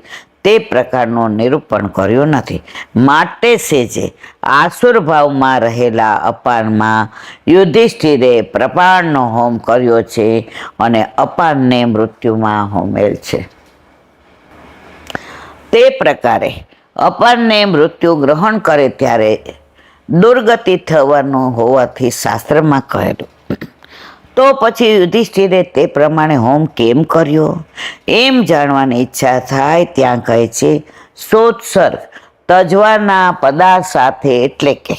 S1: તે પ્રકારનું નિરૂપણ કર્યું નથી. માટે સેજે આસુર ભાવમાં રહેલા અપાનમાં યુધિષ્ઠિરે પ્રપાણનો હોમ કર્યો છે અને અપાનને મૃત્યુમાં હોમેલ છે. તે પ્રકારે અપાનને મૃત્યુ ગ્રહણ કરે ત્યારે દુર્ગતિ થવાનું હોવાથી શાસ્ત્રમાં કહેલું. તો પછી યુધિષ્ઠિરે તે પ્રમાણે હોમ કેમ કર્યો એમ જાણવાની ઈચ્છા થાય ત્યાં કહે છે, સોત્સર્ગ તજવાના પદાર્થ સાથે એટલે કે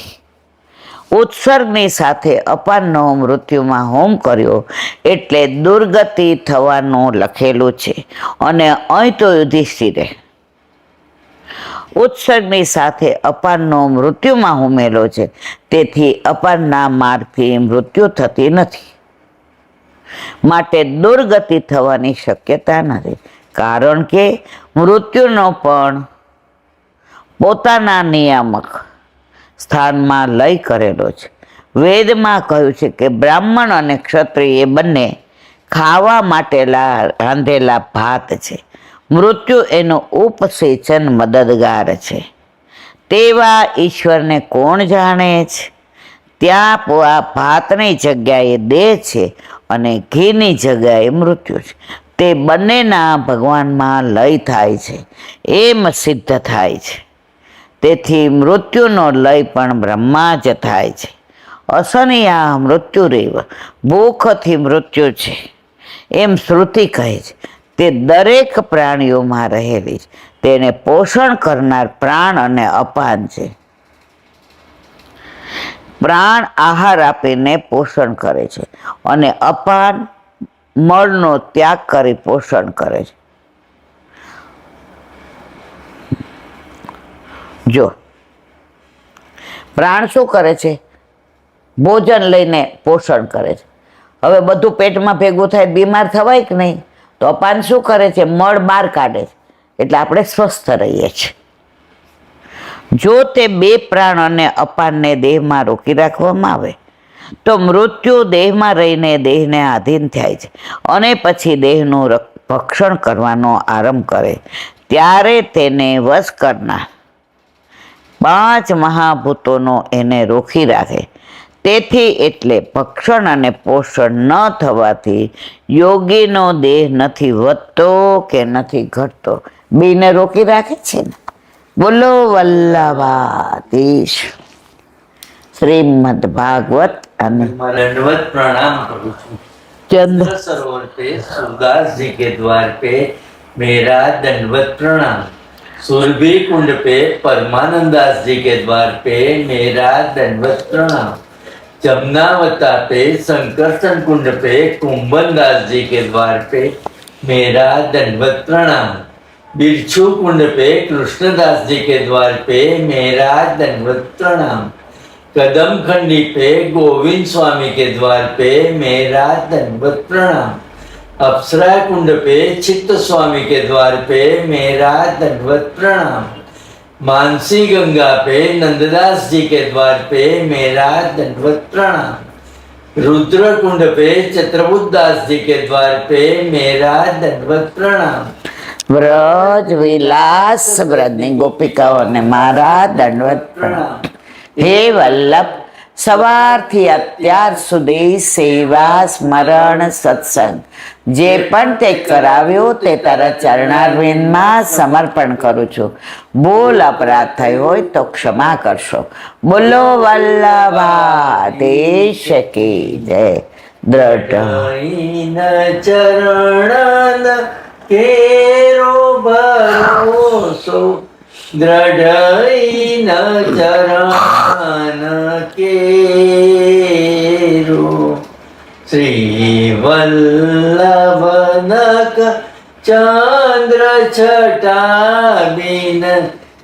S1: ઉત્સર્ગની સાથે અપાનનો મૃત્યુમાં હોમ કર્યો એટલે દુર્ગતિ થવાનું લખેલું છે. અને અહીં તો યુધિષ્ઠિરે ઉત્સર્ગની સાથે અપાનનો મૃત્યુમાં હોમેલો છે. તેથી અપાનના માર્ગથી મૃત્યુ થતી નથી, માટે દુર્ગતિ થવાની શક્યતા નથી. કારણ કે મૃત્યુનો પણ પોતાના નિયામક સ્થાનમાં લય કરેલો છે. વેદમાં કહ્યું છે કે બ્રાહ્મણ અને ક્ષત્રિય બંને ખાવા માટે રાંધેલા ભાત છે. મૃત્યુ એનું ઉપસેચન મદદગાર છે. તેવા ઈશ્વરને કોણ જાણે છે? ત્યાં ભાતની જગ્યાએ દેહ છે અને ઘીની જગ્યાએ મૃત્યુ છે. તે બંનેના ભગવાનમાં લય થાય છે એમ સિદ્ધ થાય છે. તેથી મૃત્યુનો લય પણ બ્રહ્મા જ થાય છે. અસનિયા મૃત્યુરેવ, ભૂખથી મૃત્યુ છે એમ શ્રુતિ કહે છે. તે દરેક પ્રાણીઓમાં રહેલી છે. તેને પોષણ કરનાર પ્રાણ અને અપાન છે. પ્રાણ આહાર આપીને પોષણ કરે છે અને અપાન મળનો ત્યાગ કરી પોષણ કરે છે. જો પ્રાણ શું કરે છે? ભોજન લઈને પોષણ કરે છે. હવે બધું પેટમાં ભેગું થાય બીમાર થવાય કે નહીં, તો અપાન શું કરે છે? મળ બહાર કાઢે છે, એટલે આપણે સ્વસ્થ રહીએ છીએ. જો તે બે પ્રાણ અને અપાનને દેહમાં રોકી રાખવામાં આવે તો મૃત્યુ દેહમાં રહીને દેહને આધીન થાય છે અને પછી દેહનું ભક્ષણ કરવાનો આરંભ કરે. ત્યારે તેને વશ કરનાર 5 મહાભૂતોનો એને રોકી રાખે. તેથી એટલે ભક્ષણ અને પોષણ ન થવાથી યોગીનો દેહ નથી વધતો કે નથી ઘટતો, બેને રોકી રાખે છે ને. બોલો વલ્લભાધીશ. શ્રીમદ ભાગવત અને
S2: दंडवत प्रणाम करूँ छू।
S1: चंद्र
S2: सरोवर पे सूरदास जी के द्वार पे मेरा दंडवत प्रणाम। सुरभि कुंड पे परमानंदास जी के द्वार पे मेरा दंडवत प्रणाम। जमुनावता पे संकर्षण कुंड पे कुंभनदास जी के द्वार पे मेरा दंडवत प्रणाम। बिरछू कुंड पे कृष्णदास जी के द्वार पे मेरा दंडवत प्रणाम। कदम खंडी पे गोविंद स्वामी के द्वार पे मेरा दंडवत प्रणाम। अप्सरा कुंड पे चित्त स्वामी के द्वार पे मेरा दंडवत प्रणाम। मानसी गंगा पे नंददास जी के द्वार पे मेरा दंडवत प्रणाम। रुद्र कुंड पे चित्रबुद्ध दास जी के द्वार पे मेरा दंडवत प्रणाम।
S1: વ્રજ વિલાસ વ્રજની ગોપિકાઓને મારા દંડવત પ્રણામ. હે વલ્લભ, સવારથી અત્યાર સુધી સેવા સ્મરણ સત્સંગ જે પણ તે કરાવ્યું તે તારા ચરણારવિંદમાં સમર્પણ કરું છું. ભૂલ અપરાધ થયો હોય તો ક્ષમા કરશો. બોલો વલ્લભાધીશ કી જય. દ્રઢ
S2: ચરણ કેરો ભરોસો દ્રઢ ચરણ કેરો શ્રી વલ્લભનક ચંદ્ર છટા બિન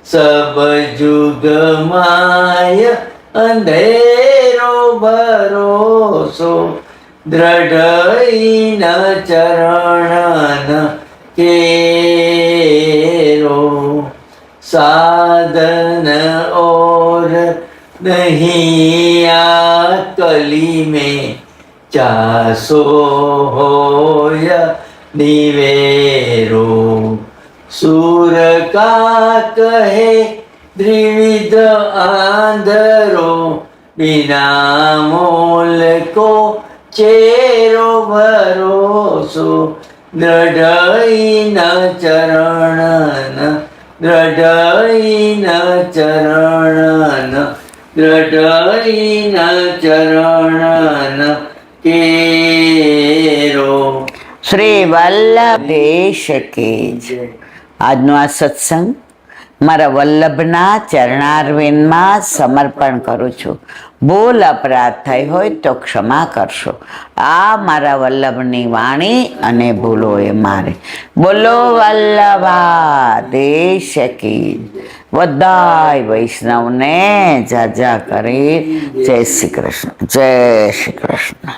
S2: સબ જુગ માય અંધેરો ભરોસો દ્રઢ ચરણ केरो साधन और नहीं कली में चासो हो या निवेरो सूर का कहे द्विविध आंधरो बिना मोल को चेरो भरोसो દ્રઢ ચરણ દ્રઢ ચરણ દ્રઢ ચરણ કેરો.
S1: શ્રી વલ્લભેશ કી જય. આજનો આ સત્સંગ મારા વલ્લભના ચરણારવિંદમાં સમર્પણ કરું છું. ભૂલ અપરાધ થઈ હોય તો ક્ષમા કરશો. આ મારા વલ્લભની વાણી અને ભૂલો એ મારે. બોલો વલ્લભાધીશ કી. બધાય વૈષ્ણવને જાજા કરી જય શ્રી કૃષ્ણ, જય શ્રી કૃષ્ણ.